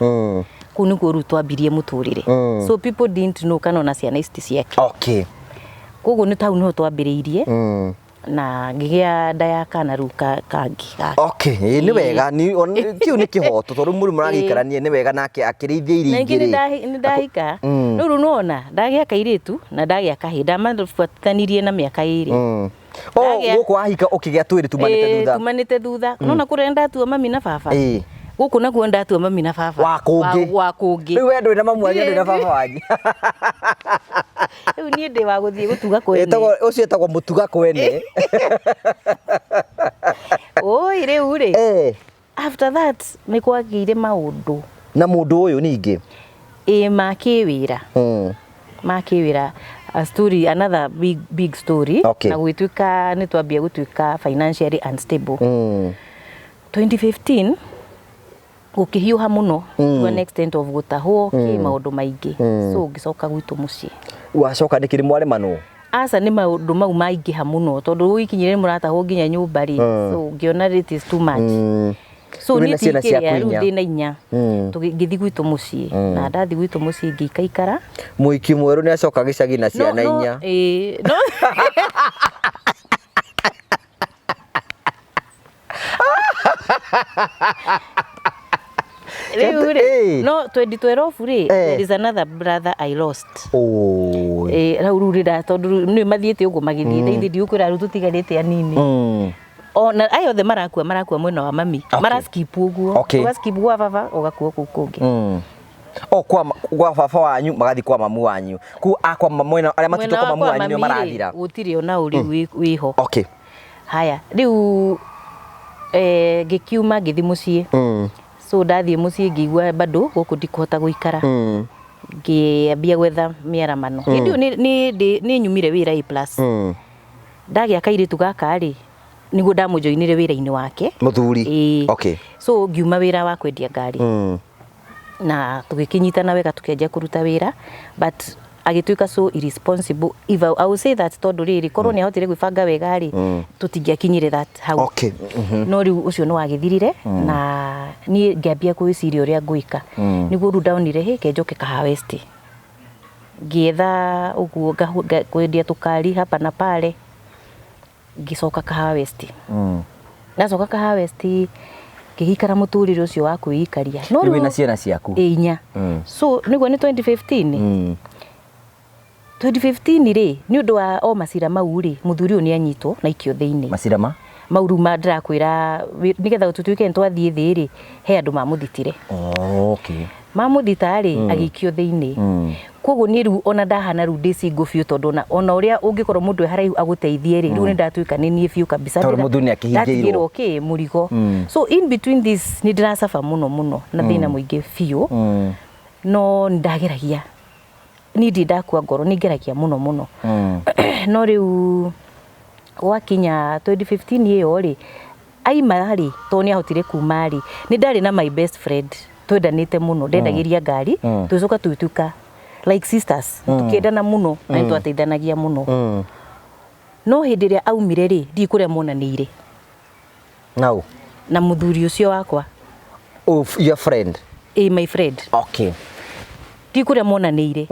ku ni ku ru twambirie muturire so people didn't know kana na ciana isti ciake koguo ni tau no twambiriirie na ngigĩa nda ya kana rĩu kangi. Okay, nĩ wega kĩu nĩ kĩhoto tondũ mũrũ mũragikarania nĩ wega nake akĩrĩithia iria ingĩ rĩ. Nĩ ndahika rĩu nona ndagĩa kairĩtu na ndagĩa kahĩĩ ndamabuatithanirie na mĩaka 2. Gũkũ wahika ũkĩgĩa twĩrĩ tumanĩte thutha nona kũrĩa ndatua mami na baba gũkũ nakuo ndatua mami na baba wa kũngĩ rĩu wendo na mamu wanyu na baba wanyu rĩu niĩ ndĩ wa gũthiĩ gũtuga kwene ũcio etagwo mũtuga kwene. Oi rĩu rĩ after that nĩ kwagĩire maũndũ na mũndũ ũyũ ningĩ makĩwĩra a story, another big story. Na gwĩtuĩka nĩ twambia gũtuĩka financially unstable. 2015 gũkĩhiũha mũno to an extent of gũtahwo maũndũ maingĩ so ngĩcoka gwitũ mũciĩ. Wacoka nĩ kĩrĩ mwaremanwo? Aca nĩ maũndũ mau maingĩha mũno tondũ gũikinyire mũratahwo nginya nyũmba rĩ so ngĩona it is too much. So niĩ tikĩrĩa rĩu ndĩna inya tũgĩthiĩ gwitũ mũciĩ na ndathi gwitũ mũciĩ ngĩikaikara. Mũiki mwerũ nĩ acoka gĩcagi na ciana inya. No 2012 rĩ there is another brother I lost. Rĩu rĩra tondũ nĩ mathiĩte ũguo magĩthiĩ na ithuĩ ndiũkwĩra rĩu tũtigarĩte anini. Ona ayo othe marakua mwena wa mami maraskip ũguo ũgaskip gwa baba ũgakua kũu kũngĩ. Kwa baba wanyu magathi kwa mamu wanyu ku akwa mwena arĩa matito kwa mamu wanyu nĩ marathira gũtirĩ ona ũrĩ wĩho. Haya rĩu ngĩkiuma ngĩthi mũciĩ so ndathiĩ mũciĩ ngĩigua bado gũkũ ndikũhota gũikara ngĩambia gwetha mĩaramano. Nĩ nyumire wĩra A+. Ndagĩa kairĩtu gaka rĩ nĩguo ndamũjoinire wĩra-inĩ wake mũthuri. So ngiuma wĩra wa kwendia ngari na tũgĩkĩnyitana wega tũkĩanjia kũruta wĩra but agĩtuĩka so irresponsible. I will say that tondũ rĩrĩ korwo nĩ ahotire gwĩbanga wega rĩ tũtingĩakinyire that hau. No rĩu ũcio nĩ wagĩthirire na niĩ ngĩambia gwĩciria ũrĩa ngwĩka nĩguo rĩu ndaonire ke njoke Kahawa West ngĩetha ũguo kwendia tũkari hapa na pale ngĩcoka Kahawa West. Ndacoka Kahawa West ngĩgĩikara mũtũrĩre ũcio wa kwĩikaria. No rĩu wĩna ciana ciaku? Inya. So nĩguo nĩ 2015 rĩ nĩ ũndũ wa o macira mau rĩ mũthuri ũyũ nĩ anyitwo na ikio thĩinĩ. Macira mauru ma ndĩrakwĩra nĩgetha tũtuĩke nĩ twathiĩ thĩ rĩ he andũ mamũthitire. Mamũthita rĩ agĩikio thĩinĩ. Koguo niĩ rĩu ona ndahana rĩu ndĩ single biũ tondũ ona ũrĩa ũngĩkorwo mũndũ haraihu agũteithie rĩ rĩu nĩ ndatuĩka nĩ niĩ biũ kabisa ndatigĩrwo mũrigo. So in between this nĩ ndĩracafa mũno na thĩna mũingĩ biũ no ndageragia niĩ ndi ndakua ngoro nĩ ngeragia mũno no rĩu gwakinya 2015 ĩyo rĩ aima rĩ tondũ nĩ ahotire kuma rĩ nĩ ndarĩ na my best friend twendanĩte mũno ndendagĩria ngari tũcoka tũgĩtuĩka like sisters tukiendana muno na nĩ twateithanagia muno. No hĩndĩ ĩrĩa aumire rĩ ndi kũrĩa monanĩire na mũthuri ũcio wakwa. Your friend? My friend. Ndi kũrĩa monanĩire.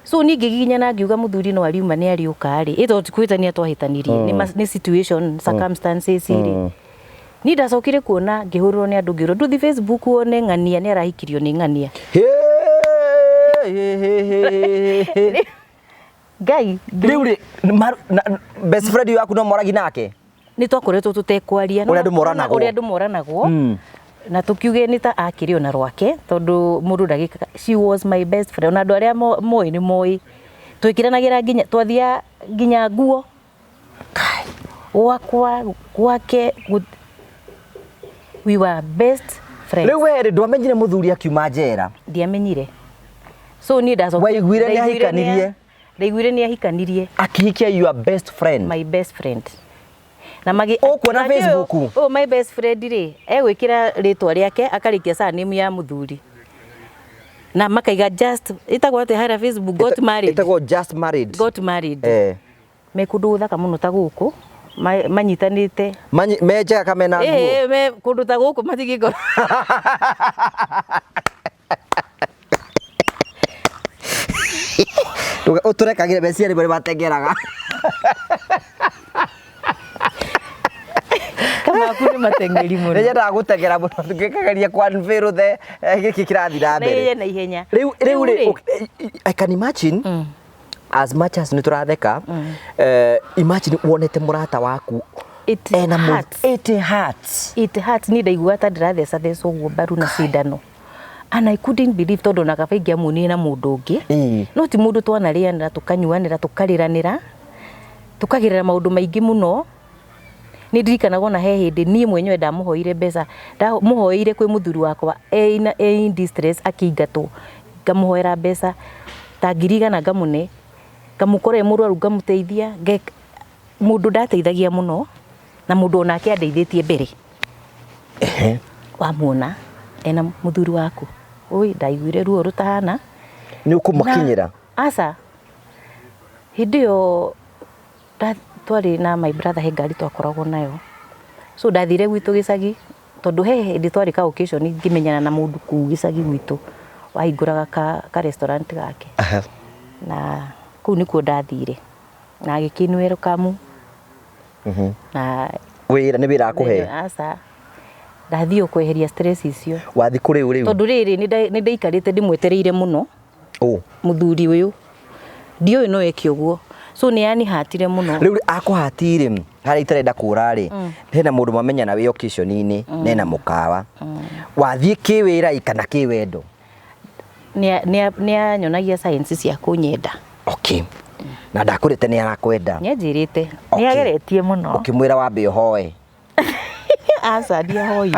So niĩ ngĩgiginya na ngiuga mũthuri no ariuma nĩ ariũka rĩ ĩto tikwĩtania twahĩtanirie nĩ situation circumstances rĩ niĩ ndacokire kuona ngĩhũrĩrwo nĩ andũ ngĩrwo nduthi Facebook wone ng'ania nĩ arahikirio nĩ ng'ania. Ngai rĩu rĩ best friend yaku no moragi nake nĩ twakoretwo tũtekwaria ũrĩa andũ moranagwo na tũkiuge nĩ ta akĩrĩ ona rwake tondũ mũndũ ndagĩka she was my best friend. Ona andũ arĩa moĩ nĩ moĩ twĩkĩranagĩra nginya twathia nginya nguo gwakwa gwake we were best friends. Rĩu we ndwamenyire mũthuri akiuma njera? Ndiamenyire. So niĩ ndacoka waiguire nĩ ahikanirie? Ndaiguire nĩ ahikanirie. Akihikia your best friend? My best friend. Na magi kuona Facebook my best friend rĩ egwĩkĩra rĩtwa rĩake akarĩkia surname ya mũthuri na makaiga just ĩtagwo atĩ harĩa Facebook got married. Ĩtagwo just married. Got married. Me kũndũ thaka mũno ta gũkũ manyitanĩte menjaga kamena nguo. Me kũndũ ta gũkũ matigĩko ũtũrekagĩre meciria rĩmwe matengeraga. maku nĩ mateng'eri mũno. Nĩnyendaga gũteng'era mũno ngĩkageria kwanvĩrũ the gĩkĩ kĩrathiĩ na mbere. Na ihenya. Rĩu I can imagine as much as nĩ tũratheka imagine wonete mũrata waku It hurts. Niĩ ndaigua ta ndĩratheca thecwo ũguo mbaru na cindano. And I couldn't believe tondũ na kaba ingĩamuonire na mũndũ ũngĩ. No ti mũndũ twanarĩanĩra tũkanyuanĩra tũkarĩranĩra tukagĩrĩra maũndũ maingĩ mũno. Nĩ ndirikanaga ona he hĩndĩ niĩ mwenyewe ndamũhoire mbeca, ndamũhoire kwĩ mũthuri wakwa in distress akĩingatwo, ngamũhoera mbeca ta 100 ngamũne, ngamũkora mũrwaru ngamũteithia, mũndũ ndateithagia mũno na mũndũ onake andeithĩtie mbere. Wamuona ena mũthuri waku, oi ndaiguire ruo rutahana, nĩ ũkũmakinyĩra? Aca hĩndĩ ĩyo twarĩ na my brother he ngari twakoragwo nayo, so ndathire gwitũ gĩcagi tondũ he hĩndĩ twarĩ ka occasion ngĩmenyana na mũndũ kũu gĩcagi gwitũ wahingũraga ka restaurant gake. Na kũu nĩkuo ndathire na agĩkĩnwĩra kamu na wĩra nĩ wĩra akũhe? Aca ndathiĩ kweheria stress icio. Wathi kũrĩ rĩu? Tondũ rĩrĩ nĩ ndaikarĩte ndĩmwetereire mũno mũthuri ũyũ, ndiũĩ no eke ũguo, so nĩ yanihatire mũno. Rĩu akũhatire harĩa itarenda kũra-rĩ, hena mũndũ mamenyana wĩ occasion-inĩ nena mũkawa, wathiĩ kĩwĩra kana kĩwendo? Nĩ anyonagia signs cia kũnyenda. Okay. Na ndakũrĩte nĩ arakwenda? Nĩ anjĩrĩte, nĩ ageretie mũno. Ũkĩmwĩra wambe ũhoe? Aca ndiahoi.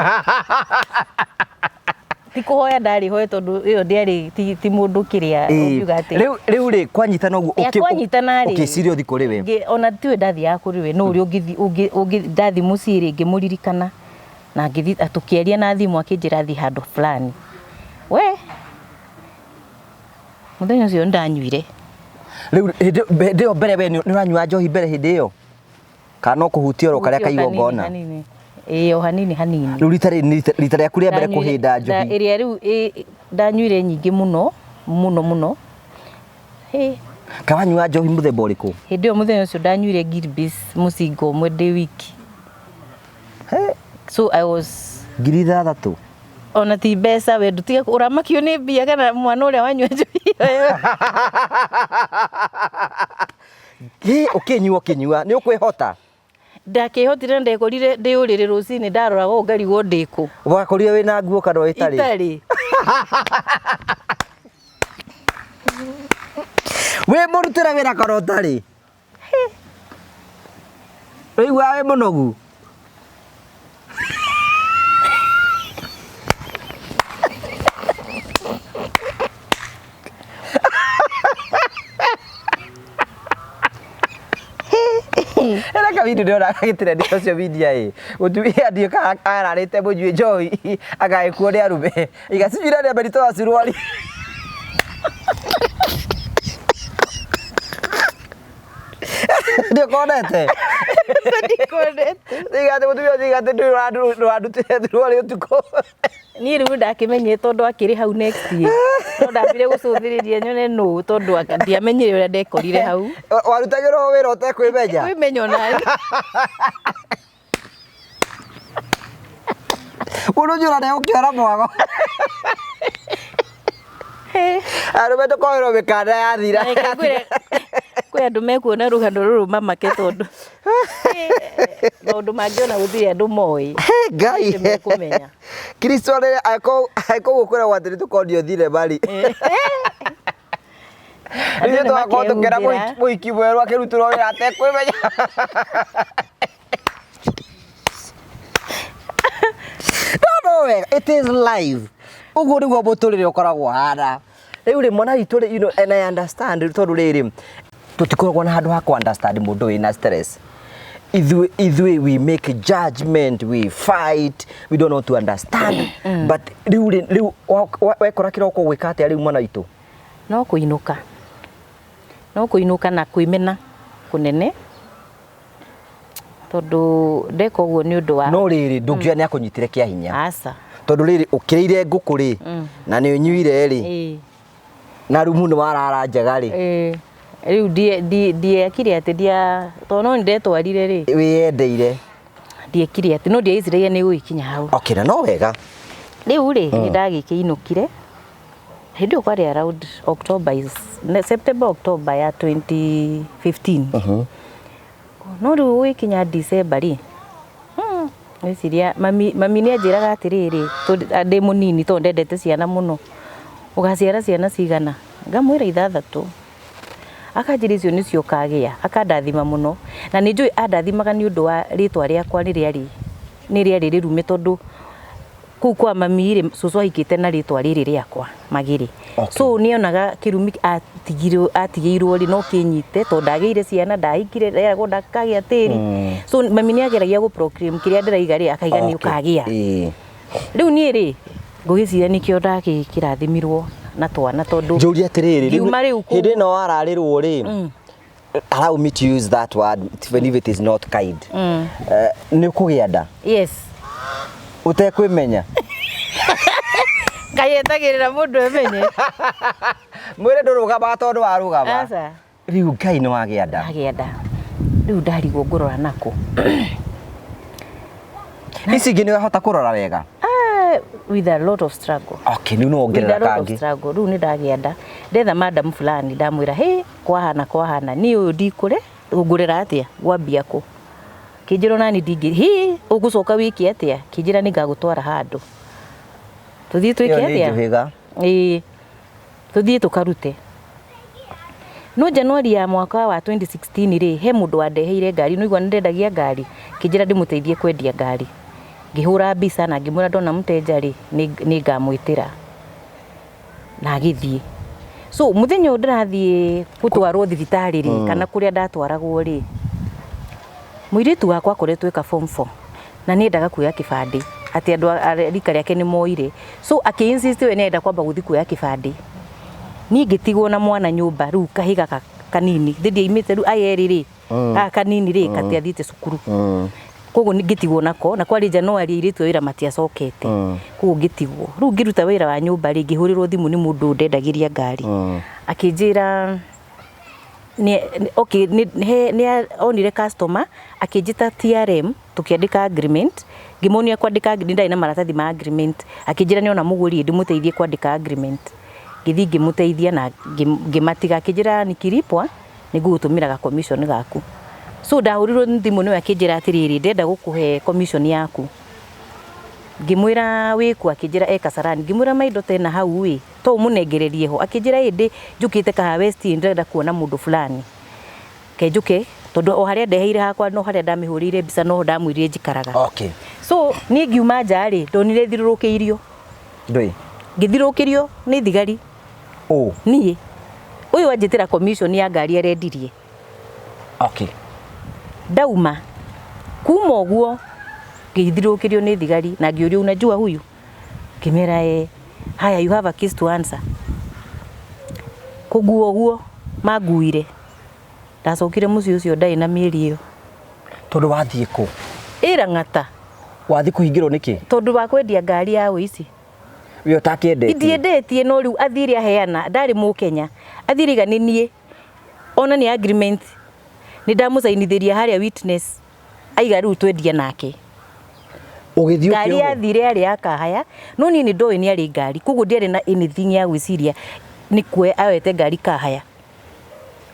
Ti kũhoya ndarĩ hoe tondũ ĩyo ndĩarĩ ti mũndũ kĩrĩa ũngiuga atĩ. Rĩu rĩ kwanyitana ũguo kwanyitana rĩ ũkĩciria ũthi kũrĩ we? Ona tiwe ndathiaga kũrĩ we, no ũrĩa ndathi mũciĩ rĩ ngĩmũririkana na ngĩthi tũkĩaria na thimũ akĩnjĩra thiĩ handũ fulani. We mũthenya ũcio ndanyuire. Rĩu hĩndĩ ĩyo mbere we nĩ ũranyua njohi mbere hĩndĩ ĩyo kana kũhutia oro karĩa kaigua ngona? O hanini. Rĩu rita rĩaku rĩa mbere kũhĩnda njohi? Ĩrĩa rĩu ndanyuire nyingĩ mũno. Kawanyua njohi mũthemba ũrĩkũ? Hĩndĩ ĩyo mũthenya ũcio ndanyuire Gilbis mũcingo ũmwe ndĩ wiki. So I was 6,000. Ona ti mbeca we ndutiga ũramakio nĩ mbia kana mwana ũrĩa wanyua njohi ĩyo. Ũkĩnyua nĩ ũkwĩhota? Ndakĩhotire ndekorire ndĩ ũrĩrĩ rũcinĩ ndaroraga ngarigwo ndĩkũ. Wakorire wĩna nguo kana itarĩ? Itarĩ. We mũrutĩra wĩra kana ũtarĩ? Ũigua wĩ mũnogu? Era kavidio ndio nakagitire ndio social media utumia ndio ararite mujue njohi agaikuo ni arume igacijira ni amerito wa suruali ndio konete ndigate mutumia ndigate ndio adutire suruali utuko niĩ rĩu ndakĩmenyire tondũ akĩrĩ hau next year no ndambire gũcũthĩrĩria nyone nũ tondũ ndiamenyire ũrĩa ndekorire hau. Warutagĩrwo wĩra ũtekwĩmenya? Wĩmenya ona mũndũ njũra nĩegũkĩora mwago arũme tũkoerwo mĩkanda yathira. Kwĩ andũ mekuona rũgano rũrũ mamake tondũ maũndũ mangĩ ona gũtirĩ andũ moĩ. Ngai mekũmenya. Kristo aikũgũkwĩra gwatĩrĩ tũkonio thire bari. Nĩ twakorwo tũkĩra mũhiki mwerũ akĩrutĩrwo wĩra atekwĩmenya. No wega, it is live. Ũguo nĩguo mũtũrĩre ũkoragwo hana. Rĩu rĩ mwana witũ and I understand tondũ rĩrĩ tutikoragwo na handũ ha ku understand mũndũ wĩna stress. Either we make a judgment, we fight, we don't know to understand. But rĩu wekora kĩroko gwĩka atĩa rĩu mwana witũ? No kũinũka na kwĩmena kũnene tondũ ndeka ũguo nĩ ũndũ wa no rĩrĩ ndũngĩoya nĩ akũnyitire kĩa hinya. Aca tondũ rĩrĩ ũkĩrĩire ngũkũ rĩ na nĩ ũnyuire rĩ na rumu nĩ wararanja rĩ rĩu ndiekire atĩ tondũ no ndetwarire rĩ wĩyendeire ndiekire ati no ndiaiciragia ni gwikinya hau. Okay, na no wega Riu ri ni ndagikiinukire hindi kwari around September October ya 2015. No riu gwikinya December ri Wiciria mami ni anjiraga atiriri ndi munini to ndendete ciana muno ugaciara ciana cigana ngamwira 6 akanjira icio nicio kagia akandathima muno na ni njui andathimaga ni undu wa ritwa riakwa riari rirume tondu kuu kwa mami ri cucu ahikite na ritwa riri riakwa Magiri. So nionaga kirumi atigirwo ri no kinyite to ndageire ciana ndahikire rego ndakagia tiri. So mami ni ageragia gu proclaim kiria ndiraiga ri akaiga ni ukagia. Riu ni ri ngugiciria nikio ndakirathimirwo na twana tondu njuri atiriri hindi no ararirwo ri allow me to use that word even if it is not kind. Ni kugia nda. Yes. Utekwimenya kayetagirira mundu emenye mwire ndurugama tondu warugama asa riu Ngai ni wagia nda riu ndarigwo ngurora nako ici ingi ni wahota kurora wega with a lot of struggle. Okay, ni no ongerera kangi riu ni ndagia nda ndetha madam fulani ndamwira he kwahana ni uyu ndikure ungurira atia gwambia ku kijiro nani ndingi hi ugucoka wiki atia kijira ni ngagutwara handu tuthie twike atia tuthie tukarute no January ya mwaka wa 2016 ri he mundu wandeheire ngari no igwa ndendagia ngari kijira ndimuteithie kwendia ngari ngihura mbica na ngimwira ndona mutenja ri ni ngamwitira na githie so muthenya ndirathie gutwarwo thibitari ri kana kuria ndatwaragwo ri mwiritu wakwa akoretwo eka form 4 na ni ndaga kuya kibandi ati andu rika riake ni moire so akiinsist we nenda kwamba guthi kuya kibandi ni ngitigwo na mwana nyumba ru kahiga kanini thidi imite ru ayeri ri kanini ri kati athite cukuru koguo ngitigwo nako na kwari January iritu wira matiacokete koguo ngitigwo ru ngiruta wira wa nyumba ri ngihurirwo thimu ni mundu ndendagiria ngari akinjira ni onire customer akijita TRM tukiandika agreement ngimonia kwandika ndai na maratathi ma agreement akijira ni ona muguri ndimuteithie kwandika agreement githi ngimuteithia na ngimatiga akijira nikiripwa nigutumiraga commission gaku so ndahurirwo thimu ni akijira atiriri ndenda gukuhe commission yaku ngimwira wiku akijira Kasarani ngimwira maindo tena hau wi to munengererie ho akijira indi njukite ka West ndenda kuona mundu fulani kejuke tondu o haria ndeheire hakwa no haria ndamihurire mbica no ndamwirire njikaraga. Okay, so ni ngiuma njari ndonire thirurukiirio ngithirukirio ni thigari ni uyu anjitira commission ya ngari arendirie. Okay, ndauma kuma uguo ngithirukirio ni thigari na ngiuria unajua huyu kimera haya you have a case to answer kuguo guo maguire ndacokire muci ucio ndai na mieri iyo tondu wathie ku ira ngata wathi kuhingirwo niki tondu wa kwendia ngari ya uici we utakiendetie ndiendetie no riu athiri aheana ndari mu Kenya athiri ganinie ona ni agreement ni ndamusainithiria haria witness aiga riu twendia nake ugithio ngari athire ari akahaya no ni ndoi ni ari ngari kugu ndiari na anything ya gwiciria ni kwe awete ngari kahaya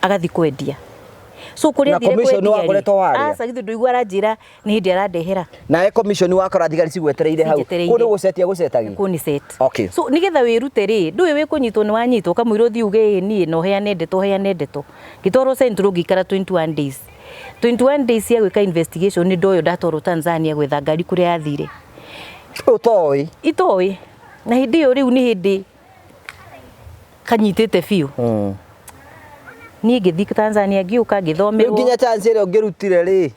agathi kwendia so kuria thire kwendia asa githu nduigwa aranjira ni hindi arandehera na commission wakora thigari cigwetereire hau kundu gucetia gucetagi kuni set. Okay, so nigetha wirute ri nduwe wi kunyitwo ni wanyitwo kamwiro thi uge ni no heane ndeto gitoro centro gikara 21 days 21 days ya gwika investigation ni ndoyo ndatoro Tanzania gwetha ngari kuria yathire itoi na hindi iyo riu ni hindi kanyitite fiu ni ngithi Tanzania ngiuka ngithomerwo nginya chance ire ngirutire ri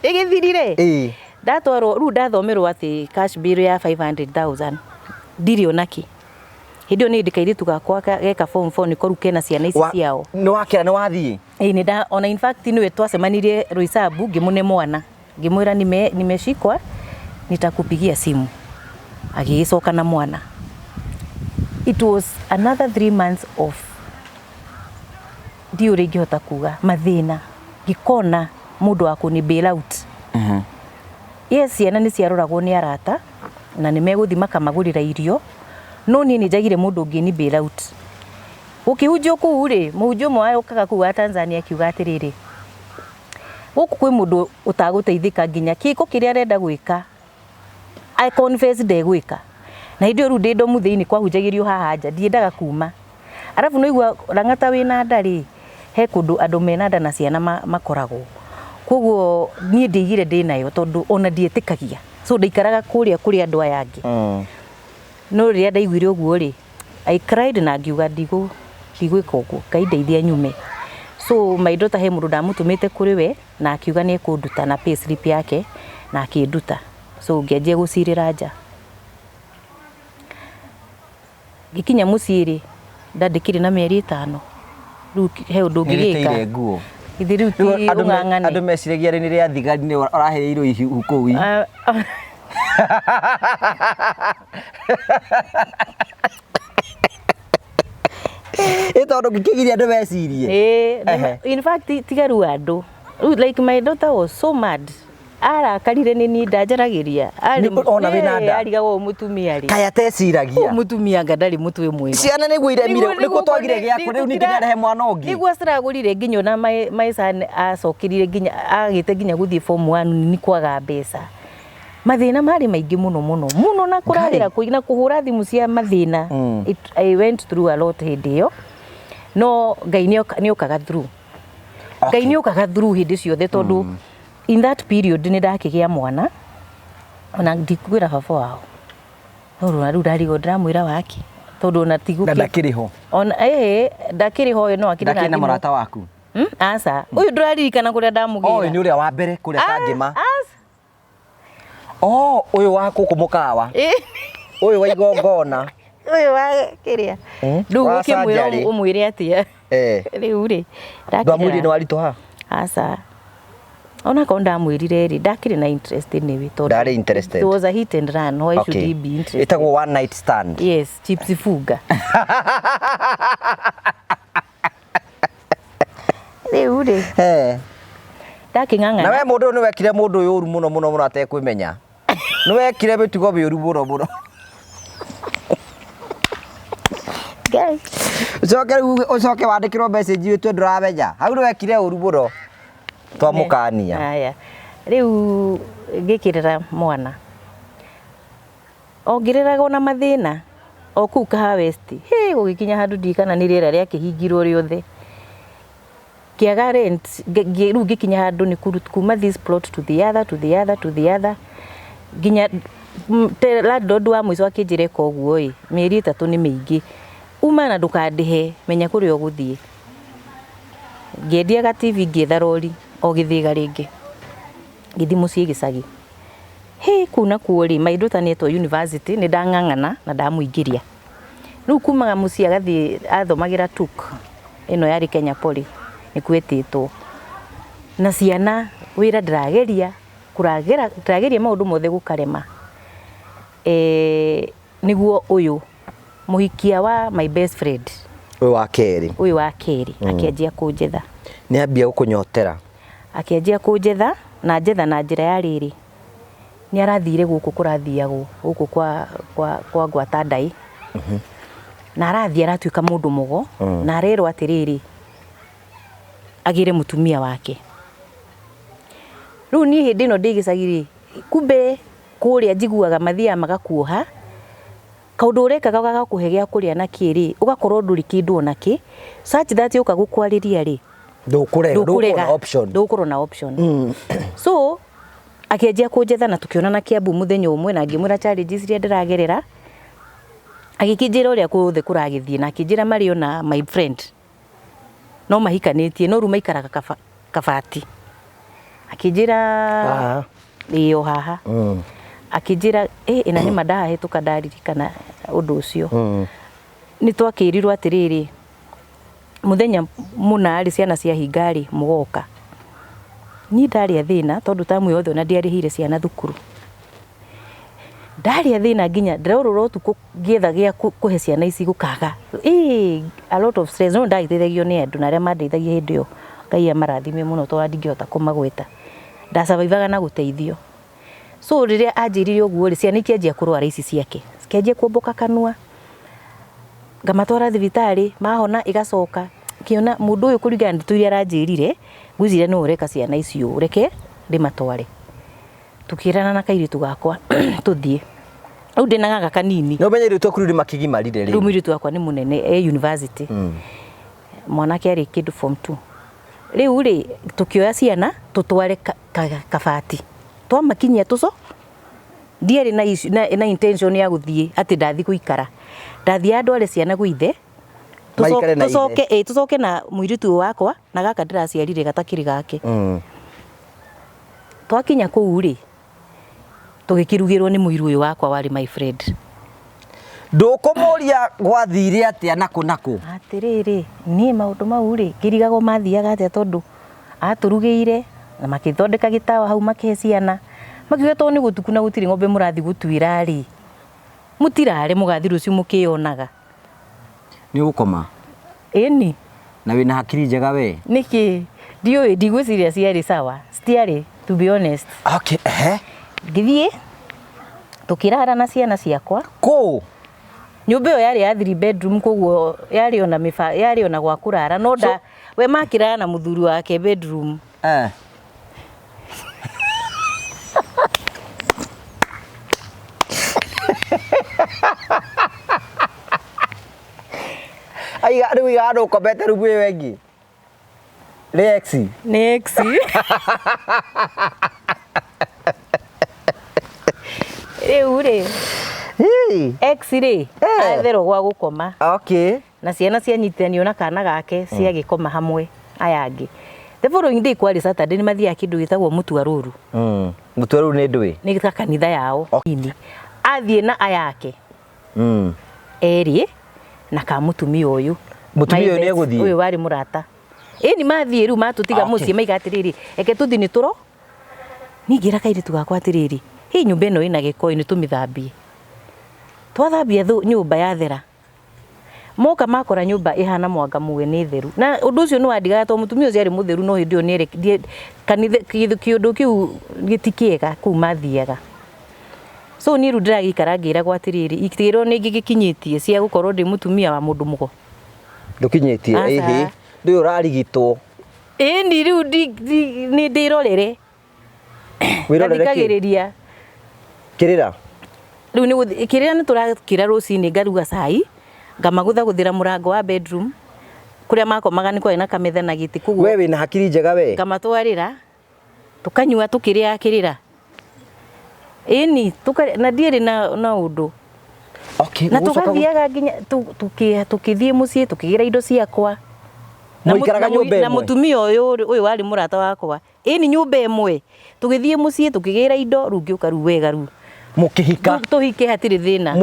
igithirire ndatwaro ru ndathomerwo ati cash bill ya 500,000 ndirio naki hindi ni ndikaire tugakwa geka form 4 ni koruke na ciana ici ciao no wakira ni wathie ni da ona in fact niwe twacemanirie Roysabu ngimune mwana ngimwira nimeshikwa nitakupigia simu agicoka na mwana. It was another 3 months of ndiuri ngihota kuga mathina ngikona mundu wako ni bail out yes ciana nĩ ciaroragwo nĩ arata na nĩ megũthi makamagũrĩra irio no niĩ nĩ njagire mũndũ ũngĩ ni bail out ũkĩhunjio kũu rĩ mũhunjio ũmwe ũkaga kũu wa Tanzania akiuga atĩrĩrĩ gũkũ kwĩ mũndũ ũtagũteithĩka nginya kĩko kĩrĩa arenda gwĩka I confess ndegwĩka na hĩndĩ ĩyo ndĩ ndomu thĩinĩ kwahunjagĩrio haha nja ndiendaga kuma arabu no igua Lang'ata wĩna nda rĩ he kũndũ andũ mena nda na ciana makoragwo koguo niĩ ndĩigire ndĩnayo tondũ ona ndietĩkagia so ndaikaraga kũrĩa kũrĩ andũ aya angĩ no rĩrĩa ndaiguire ũguo rĩ I cried na ngiuga ndigwĩka ũguo Ngai ndeithia nyume so my daughter he mũndũ ndamũtũmĩte kũrĩ we na akiuga nĩ ekũnduta na pay slip yake na akĩnduta so ngĩanjia gũcirĩra nja gikinya mũciĩ rĩ ndandĩkire na mĩeri 5 rĩu he ũndũ ũngĩgĩka ithiru ti ung'ang'ane andũ meciragia nĩ rĩa thigari nĩ araheirwo ihu kũu ĩtondũ ngĩkigiria andũ mecirie in fact tigaru andũ like my daughter was so mad arakarire nĩ niĩ ndanjaragĩria ona wĩna nda arigagwo mũtumia rĩ kaya teciragia mũtumia ndarĩ mũtwe mwega ciana nĩguo iremire nĩguo twagire gĩaku rĩu ningĩ ndarehe mwana ũngĩ nĩguo ciragũrire nginya ona maica acokirire nginya agĩte nginya gũthiĩ form 1 ni kwaga mbeca mathĩna marĩ maingĩ mũno na kũrarĩra kũina kũhũra thimũ cia mathĩna I went through a lot hĩndĩ ĩyo no Ngai nĩ okaga through Ngai nĩ okaga through hĩndĩ ciothe tondũ in that period nĩ ndakĩgĩa mwana ona ndikuĩra baba wao no rĩu ndarigwo ndĩramwĩra wake tondũ ona tigũkĩ ndakĩrĩ ho ona ndakĩrĩ ho no akĩrĩ na mũrata waku aca ũyũ ndĩraririkana kũrĩa ndamũgĩra nĩ ũrĩa wa mbere kũrĩa Kangĩma ũyũ wa gũkũ mũkawa ũyũ wa igongona ũyũ wa kĩrĩa rĩu ũkĩmwĩra ũmwĩre atĩa rĩu rĩ ndamwĩrire nĩ waritũha aca ona ko ndamwĩrire rĩ ndakĩrĩ na interest nĩwe tondũ ndarĩ interested it was a hit and run why should he be interested itagwo one night stand yes chips fuga rĩu rĩ ndakĩng'ang'ana na we mũndũ ũyũ nĩ wekire mũndũ ũyũ ũru mũno atekwĩmenya nĩ wekire mĩtugo mĩũru mũno ucoke wandĩkĩrwo message wĩtwe ndũramenya hau nĩ wekire ũru mũno twamũkania haya rĩu ngĩkĩrĩra mwana ongĩrĩraga ona mathĩna o kũu Kahawa West gũgĩkinya handũ ndikana nĩ rĩera rĩakĩhingirwo rĩothe kĩaga rent rĩu ngĩkinya handũ nĩ kuma this plot to the other nginya landlord wa mũico akĩnjĩra ũguo mĩeri 3 nĩ mĩingĩ uma na ndũkandĩhe menya kũrĩa ũgũthiĩ ngĩendia ga TV ngĩetha rori o gĩthĩga rĩngĩ gĩthi mũciĩ gĩcagi kuna kuo rĩ my daughter nĩetwo university nĩ ndang'ang'ana na ndamũingĩria rĩu kumaga mũciĩ agathiĩ athomagĩra TUK ĩno yarĩ Kenya Poly nĩ kwetĩtwo na ciana wĩra ndĩrageria maũndũ mothe gũkarema nĩguo ũyũ mũhikia wa my best friend ũyũ wa kerĩ akĩanjia kũnjetha nĩ ambia gũkũnyotera akĩanjia kũnjetha na njĩra ya rĩrĩ nĩ arathire gũkũ kũrathiagwo gũkũ kwa Gwata Ndai na arathia aratuĩka mũndũ mũgo na arerwo atĩrĩrĩ agĩre mũtumia wake rĩu niĩ hĩndĩ ĩno ndĩ gĩcagi kumbe kũrĩa njiguaga mathiaga magakuoha kaũndũ ũrekaga gagakũhe gĩa kũrĩa na kĩrĩ ũgakorwo ndũrĩ kĩndũ ona kĩ such that ũka gũkwarĩria rĩ ndũkũrega na option so akĩanjia kũnjetha na tũkĩonana Kiambu mũthenya ũmwe na ngĩmwĩra challenges iria ndĩragerera agĩkĩnjĩra ũrĩa kũothe kũragĩthiĩ na akĩnjĩra marĩ ona my friend no mahikanĩtie no rĩu maikaraga Kabati akĩnjĩra haha akĩnjĩra ĩna nĩ mandahĩtũka ndaririkana ũndũ ũcio nĩ twakĩrirwo atĩrĩrĩ mũthenya mũna rĩ ciana cia hingarĩ mũgoka niĩ ndarĩ thĩna tondũ tamu yothe ona ndiarĩhire ciana thukuru ndarĩ thĩna nginya ndĩrorora ũtukũ ngĩetha gĩa kũhe ciana ici gũkaga a lot of stress no ndagĩteithagio nĩ andũ na arĩa mandeithagia hĩndĩ ĩyo Ngai amarathime mũno tondũ ndingĩhota kũmagweta ndasurvivaga na gũteithio So riria anjirire uguo ri ciana ikianjia kurwara ici ciake cikianjia kuomboka kanua ngamatwara thibitari mahona igacoka kiona mundu uyu kuringana ndeto iria aranjirire ngwizire no ureka ciana icio reke ndimatware tukirana na kairitu gakwa tuthie au ndina gaka kanini no menye ritu kuri makigimarire ri rumiritu gakwa ni munene university mwanake ari kid form 2 riu ri tukioya ciana tutware kabati twamakinyia tuco ndiari na intention ya guthie ati ndathi guikara ndathi andware ciana guithe tucoke na muiritu wakwa na gaka ndiraciarire gatakiri gake twakinya kuu ri tugikirugirwo ni muiru uyu wakwa wari my friend ndukumuria gwathire atia naku atiriri ni maundu mau ri kirigagwo mathiaga atia tondu aturugiire na makithondeka gitawa hau makeciana makigetwo ni gutuku na gutiri ngombe murathi gutuira ri mutirare mugathi ruciu mukionaga ni gukoma eni na wina hakiri njega we niki ndioi ndigwiciria ciari sawa stiari to be honest okay ngithie tukirara na ciana ciakwa ko nyumba iyo yari ya 3 bedroom koguo yari ona gwa kurara no nda we makirara na muthuri wake bedroom ai riu igano komete rubu wengi next riu ri X-ray athero gwa gukoma okay na ciana cianyitithanio na kana gake ciagikoma hamwe ayangi the following day kwari Saturday ni mathia kindu gitagwo mutuaruru mutuaruru ni ndui ni kanitha yao ini athie na ayake eri na ka mutumia uyu mutumia uyu ni guthie uyu wari murata ni mathie riu matutiga mucie maiga atiriri eke tuthi ni turo ningira kairitu gakwa atiriri hi nyumba ino ina giko ni tumithambie twathambia nyumba yathera moka makora nyumba ihana mwanga muwe ni theru na undu ucio ni wandigaga to mutumia ucio ari mutheru no hindi oni kanitha kiundu kiu gitikiega ku mathiaga so ni ru ndiragikara ngira gwatiriri ikirwo ni ngiginyitie cia gukorwo ndi mutumia wa mundu mugo ndukinyitie ehe ndi urarigitwo ni riu ni ndirorere wirorere kirira riu ni kirira ni turakira rucini ngaruga cai ngamagutha guthira murango wa bedroom kuria makomaga ni kwa ina kametha na giti kugu wewe na hakiri njega we ngamatwarira tukanyua tukiria kirira na ndieri na undu okay na tugathiaga nginya tukithie mucie tukigira indo ciakwa muikaraga nyumba imwe na mutumia uyu wari murata wakwa nyumba imwe tugithie mucie tukigira indo rungiuka ru wega ru mukihika tuhike hatiri thina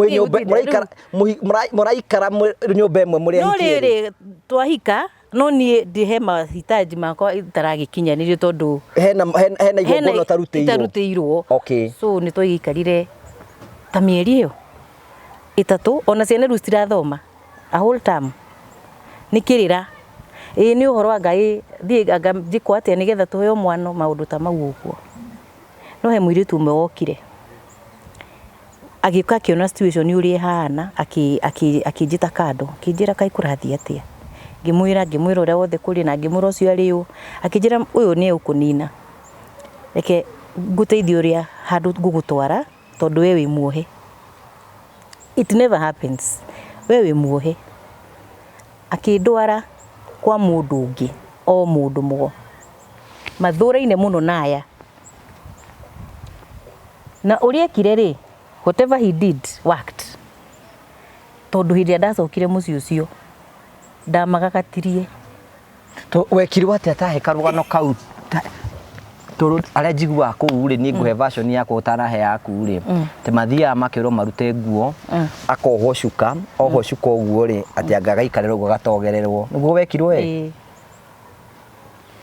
muraikara nyumba imwe muri no riri twahika no ni ndihe mahitaji makwa itaragikinya ni tondu hena igongona tarutiirwo okay so ni twikarire ta mieri iyo itatu ona ciana ru citirathoma a whole term nikirira ni uhoro wa Ngai njikwa atia nigetha tuheo mwana maundu ta mau uguo no he muiritu umwe wokire agika kiona situation uri ihana akijita kado kijira kai kurathi atia ngimwira uria wothe kuri na ngimura ucio ariu akijira uyu ni ukunina reke nguteithio uria handu ngugutwara tondu wewe muohe it never happens wewe muohe akindwara kwa mundu ungi o mundu mugo mathuraine muno naya na uria kirere whatever he did worked tondu hindi ndacokire muci ucio ndamagagatirie to wekirwo atia tahe karugano kau toro aria njigua kuu ri ni nguhe version yakwa utarahe yaku ri te mathia makirwo marute nguo akohwo cuka oho cuka uguo ri ati angagaikarira uguo gatogererwo niguo wekirwo we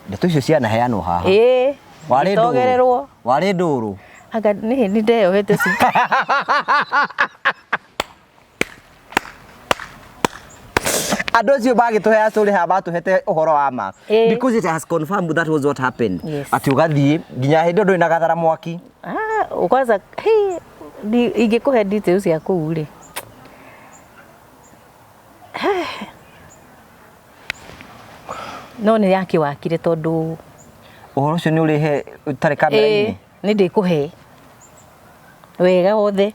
ndeto icio ciana heanwo haha wari nduru aga ni ndeyohete cuka andu acio bagituhea turi ha batuhete uhoro wa ma because it has confirmed that was what happened ati ugathie nginya hindi ndu ina gathara mwaki kwanza ingekuhe details cia kuu ri no nĩ yakĩwakire tondũ Ũhoro ũcio nĩ ũrĩhe ũtarĩ kamera-inĩ? Nĩ ndĩkũhe wega wothe.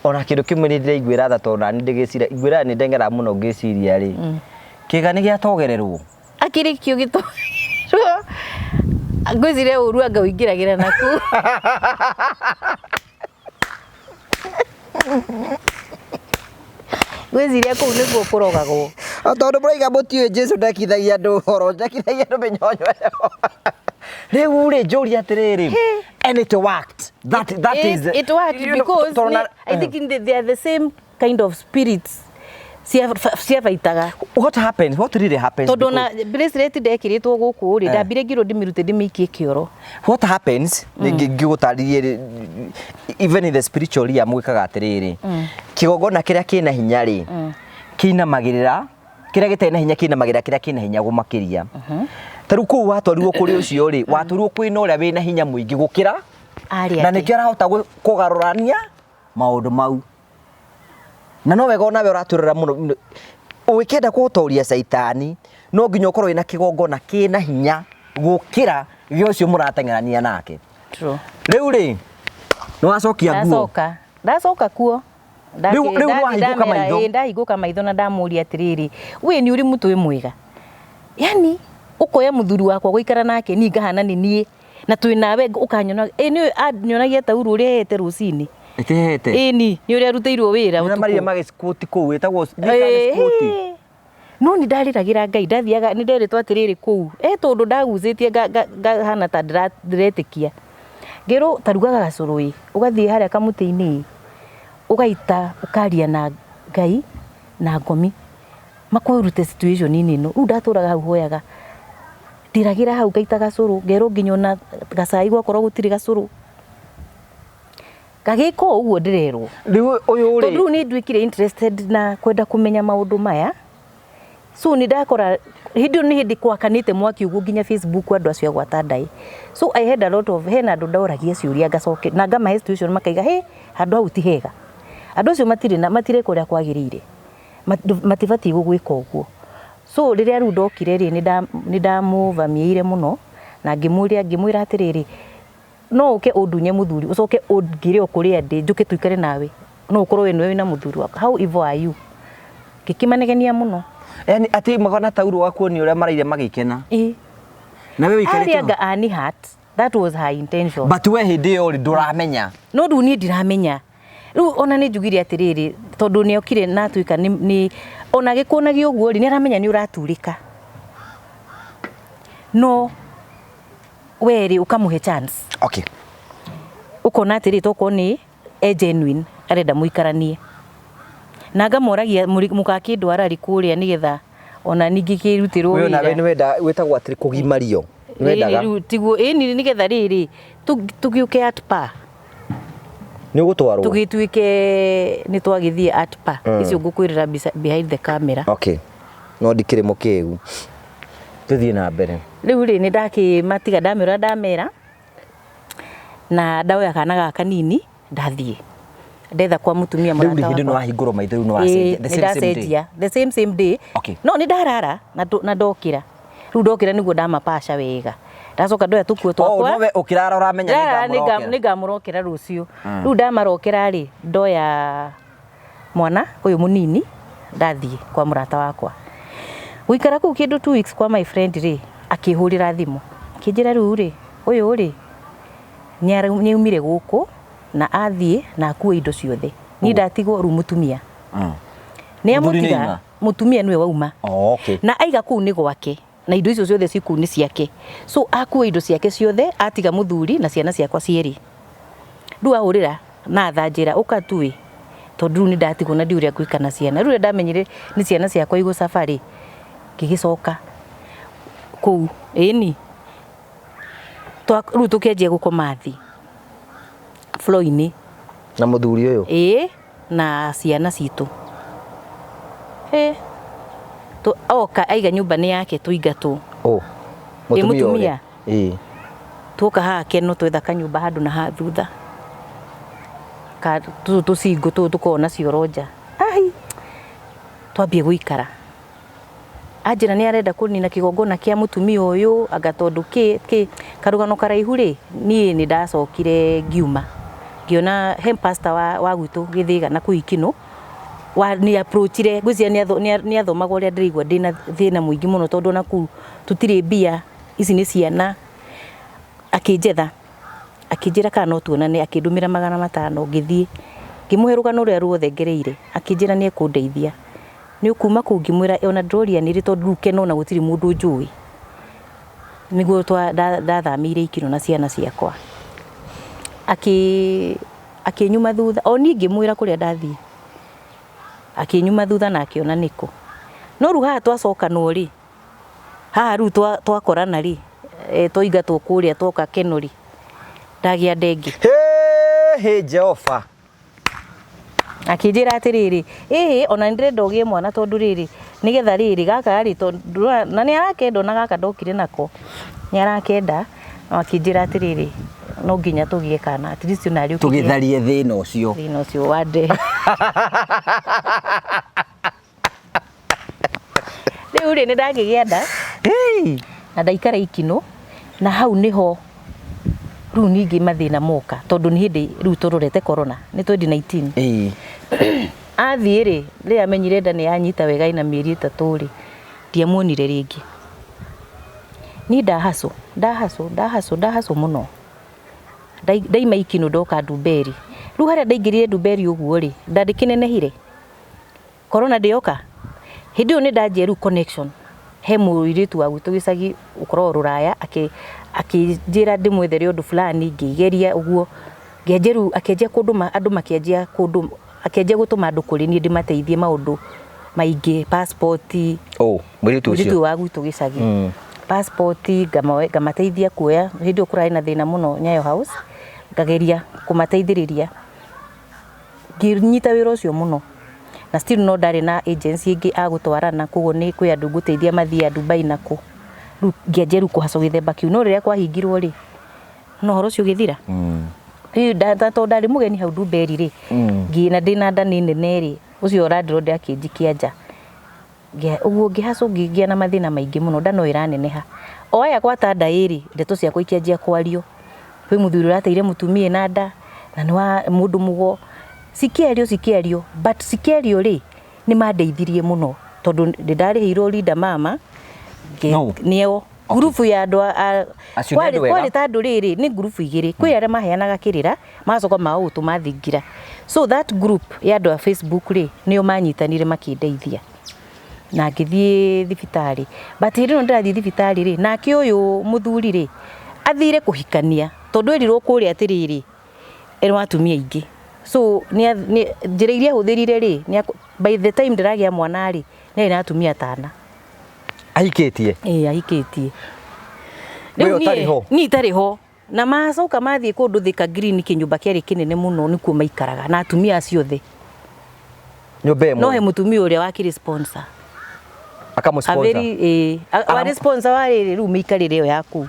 Ona kĩndũ kĩmwe nĩ ndĩraiguĩra tha tondũ nani ndĩgĩciria iguĩra nĩ ndengera mũno ngĩciria rĩ kĩga nĩ gĩatogererwo akĩrĩ kĩo gĩtogererwo ngwĩciria ũru anga ũingĩragĩra naku ngwĩciria kũu nĩguo kũrogagwo tondũ mũraiga mũtiũĩ Jesũ ndekithagia andũ ũhoro ndekithagia andũ mĩnyonyo rĩu rĩ njũria atĩrĩrĩ and it worked that is it worked because I think they are the same kind of spirits ciabaitaga. What happened? What really happened? Tondũ na bracelet ndekĩrĩtwo gũkũ rĩ ndambire ngirwo ndĩmirute ndĩmĩikie kĩoro. What happens ngĩgũtarĩrie even in the spiritual realm mwĩkaga atĩrĩrĩ kĩgongona kĩrĩa kĩna hinya rĩ kĩinamagĩrĩra kĩrĩa gĩtarĩ na hinya kĩinamagĩrĩra kĩrĩa kĩna hinya gũmakĩria. Tarĩu kũu watwarirwo kũrĩ ũcio rĩ watwarirwo kwĩna ũrĩa wĩna hinya mũingĩ gũkĩra na nĩkĩo arahota kũgarũrania maũndũ mau. Na no wega onawe ũratwĩrora mũno ũkĩenda kũũtoria caitani no nginya ũkorwo wĩna kĩgongona kĩna hinya gũkĩra gĩa ũcio mũrateng'erania nake. True. Rĩu rĩ nĩ wacokia nguo? Ndacoka kuo. Rĩu wahingũka maitho? Ndahingũka maitho na ndamũria atĩrĩrĩ we nĩ ũrĩ mũtwe mwega yani ũkoya mũthuri wakwa gũikara nake ni ngahana nĩ niĩ na twĩ nawe ũkanyona nĩ anyonagia tauro ũrĩa hete rũcinĩ ĩtehete nĩ ũrĩa arutĩirwo wĩra ũtukũ. Marĩa magĩcikũti kũu ĩtagwo spoti. No nĩ ndarĩragĩra Ngai ndathiaga nĩ nderĩtwo atĩrĩrĩ kũu tondũ ndagucĩtie ngahana ta ndĩretĩkia ngero tarugaga gacũrũ ũgathiĩ harĩa kamũtĩ-inĩ ũgaita ũkaria na Ngai na ngomi makwĩrute situation-inĩ ĩno rĩu ndatũraga hau hoyaga ndiragĩra hau ngaita gacũrũ ngero nginya ona gacai gwakorwo gũtirĩ gacũrũ gagĩko ũguo ndĩrerwo. Rĩu ũyũ rĩ tondũ nĩ nduĩkire interested na kwenda kũmenya maũndũ maya so nĩ ndakora hĩndĩ nĩ hĩndĩ kwakanĩte mwaki ũguo nginya Facebook andũ acio agwata ndai so I had a lot of hena andũ ndaũragia ciũria ngacoke na ngamahe situation makaiga handũ hau ti hega andũ acio matirĩ kũrĩa kwagĩrĩire matibatiĩ gũgwĩka ũguo. So rĩrĩa rĩu ndokire rĩ nĩ ndamũvamĩire mũno na ngĩmwĩra atĩrĩrĩ no ũke ũndunye mũthuri ũcoke ũngire kũrĩa ndĩ njũke tuikare nawe no ũkorwo we nĩwe wĩna mũthuri wakwa how evil are you ngĩkĩmanegenia mũno. Yani atĩ magona tauro wakuonia ũrĩa maraire magĩkena na we wĩikarĩte anga ani heart that was her intention but we hĩndĩ ĩyo ndũramenya no rĩu niĩ ndiramenya rĩu ona nĩ njugire atĩrĩrĩ tondũ nĩ okire na tuika nĩ ona gĩkũnagio ũguo rĩ nĩ aramenya nĩ ũraturĩka no weri ukamũhe chance. Okay. Ukona atĩrĩ toko nĩ genuine arenda mũikaranie na ngamũragia mũgakĩndwara rĩ kũrĩa nĩgetha ona ningĩ kĩrutirwo wĩra. Wewe nawe nĩ wenda wĩtagwo atĩrĩ kũgimario nĩ wendaga tiguo nĩgetha rĩrĩ tũgĩũke at par nĩ ũgũtwarwo tũgĩtuĩke nĩ twagĩthiĩ at par icio ngũkwĩrĩra behind the camera. Okay. No ndikĩrĩ mũkĩgu tũthiĩ na mbere. Rĩu rĩ nĩ ndakĩmatiga ndamera na ndaoya kana gaka nini ndathiĩ ndetha kwa mũtumia mũrata wakwa. Rĩu hĩndĩ nĩ wahingũrwo maitho rĩu nĩ wacenjia the same day. Okay. No nĩ ndarara na ndokĩra rĩu ndokĩra nĩguo ndamapasha wega ndacoka ndoya tũkuo twakwa. No we ũkĩrara ũramenya nĩ ngamũrokera rũciũ rĩu ndamarokera rĩ ndoya mwana ũyũ mũnini ndathiĩ kwa mũrata wakwa gũikara kũu kĩndũ 2 weeks kwa my friend rĩ akĩhũrĩra thimũ akĩnjĩra rĩu rĩ ũyũ rĩ nĩ umire gũkũ na athiĩ na akue indo ciothe ni ndatigwo rĩu mũtumia nĩ amũtiga mũtumia nĩwe wauma. Okay. Na aiga kũu nĩ gwake na indo icio ciothe cikuu nĩ ciake so akue indo ciake ciothe atiga mũthuri na ciana ciakwa cierĩ rĩu ahũrĩra na thanjĩra ũka tuĩ tondũ rĩu nĩ ndatigwo na ndiũrĩa ngũika na ciana rĩu ndamenyire nĩ ciana ciakwa igũ safari ngĩgĩcoka kũu ĩni rĩu tũkĩanjia gũkoma thĩ floor-inĩ na mũthuri ũyũ na ciana citũ oka aiga nyũmba nĩ yake tũingatwo mũtumia tuoka hake no twetha kanyũmba handũ na ha thutha ka tucingo tukona cioroja ai twambie guikara anjira ni arenda kunina kigongona kia mutumia uyu agatondu karugano karaihu ri ni ndacokire ngiuma ngiona hem pastor wa gwitu Githiga na kuikino ni approachire gwizia ni athomaga uria ndirigwa ndina thina muingi muno tondu na ku tutire mbia ici ni ciana akinjetha akinjira kana no tuonane akindumira 500 ngithie ngimuhe rugano ruria ruothe ngereire akinjira ni ekundeithia ni ukuma ku ngimwira ona ndoria ni tondu ruke no na gutiri mundu njui niguo ndathamire ikino na ciana ciakwa akinyuma thutha oni ngimwira kuria ndathie akinyuma thutha na akiona niko no ru haha twacoka no ri haha ru twakorana ri twaingatwo kuria twoka Kenori ndagia ndengi he Jehova akinjira atiriri ona ndirenda ugie mwana tondu riri nigetha riri gaka ri tondu na ni arakenda na gaka ndokire nako ni arakenda akinjira atiriri no nginya tugie kana at least una ri tugitharie thina ucio wande riu ri ni ndagigienda na ndaikara ikino na hau niho riu ningi mathina moka tondu ni hindi riu tururete corona ni 2019 athie ri amenyire nda ni anyita wega ina mieri 3 ri ndiamuonire ringi ni ndahaso muno ndaima ikino ndoka Ndumberi riu haria ndaingirire Ndumberi uguo ri ndandikinenehire corona ndioka hindi ni ndanjia riu connection he muiritu wa gwitu gicagi ukoro ruraya akijira ndimwethere undu fulani ngigeria uguo ngenjeru akenjia kunduma andu makenjia kundu akenjia gutuma andu kuri ni ndimateithie maundu maingi passport muiritu wa gwitu gicagi passport ngamateithia kuoya hindi ukurai na thina muno Nyayo House ngageria kumateithiriria nginyita wira ucio muno na still no ndari na agency ingi agutwarana kugo ni kwi andu nguteithia mathia Dubai nako ngianjeru kuhaco githemba kiu no riria kwahingirwo ri no horo cio githira riu to ndari mugeni hau Ndumberi ri ngina ndina nda ni nene ri ucio radiro ndi akinjikia nja uguo ngihaco ngigia na mathina maingi muno nda no iraneneha oya gwata nda iri ndeto ciakwa ikianjia kwario kwi muthuri rateire mutumia na nda na ni wa mundu mugo sikierio but sikierio ri ni mandeithirie muno tondu ndarihirwo Linda Mama niyo grupu ya andu kwari tandu riri ni grupu igiri kwi aria maheanaga kirira macoka mautu mathingira so that group ya andu a Facebook ri niyo manyitanire makindeithia na ngithie thibitari but rino ndathie thibitari ri nake uyu muthuri ri athire kuhikania tondu erirwo kuria atiriri eri atumia ingi so ni njira iria huthirire ri by the time ndiragia mwana ri ni na atumia 5 ahikitie ahikitie ni tariho na macoka mathie kundu Thika Green kinyumba kiari kinene muno nikuo maikaraga na atumia acio the nyumba emo no he mutumia uria waki sponsor akamusponsor wa sponsor wa riri ru mikarire yo yaku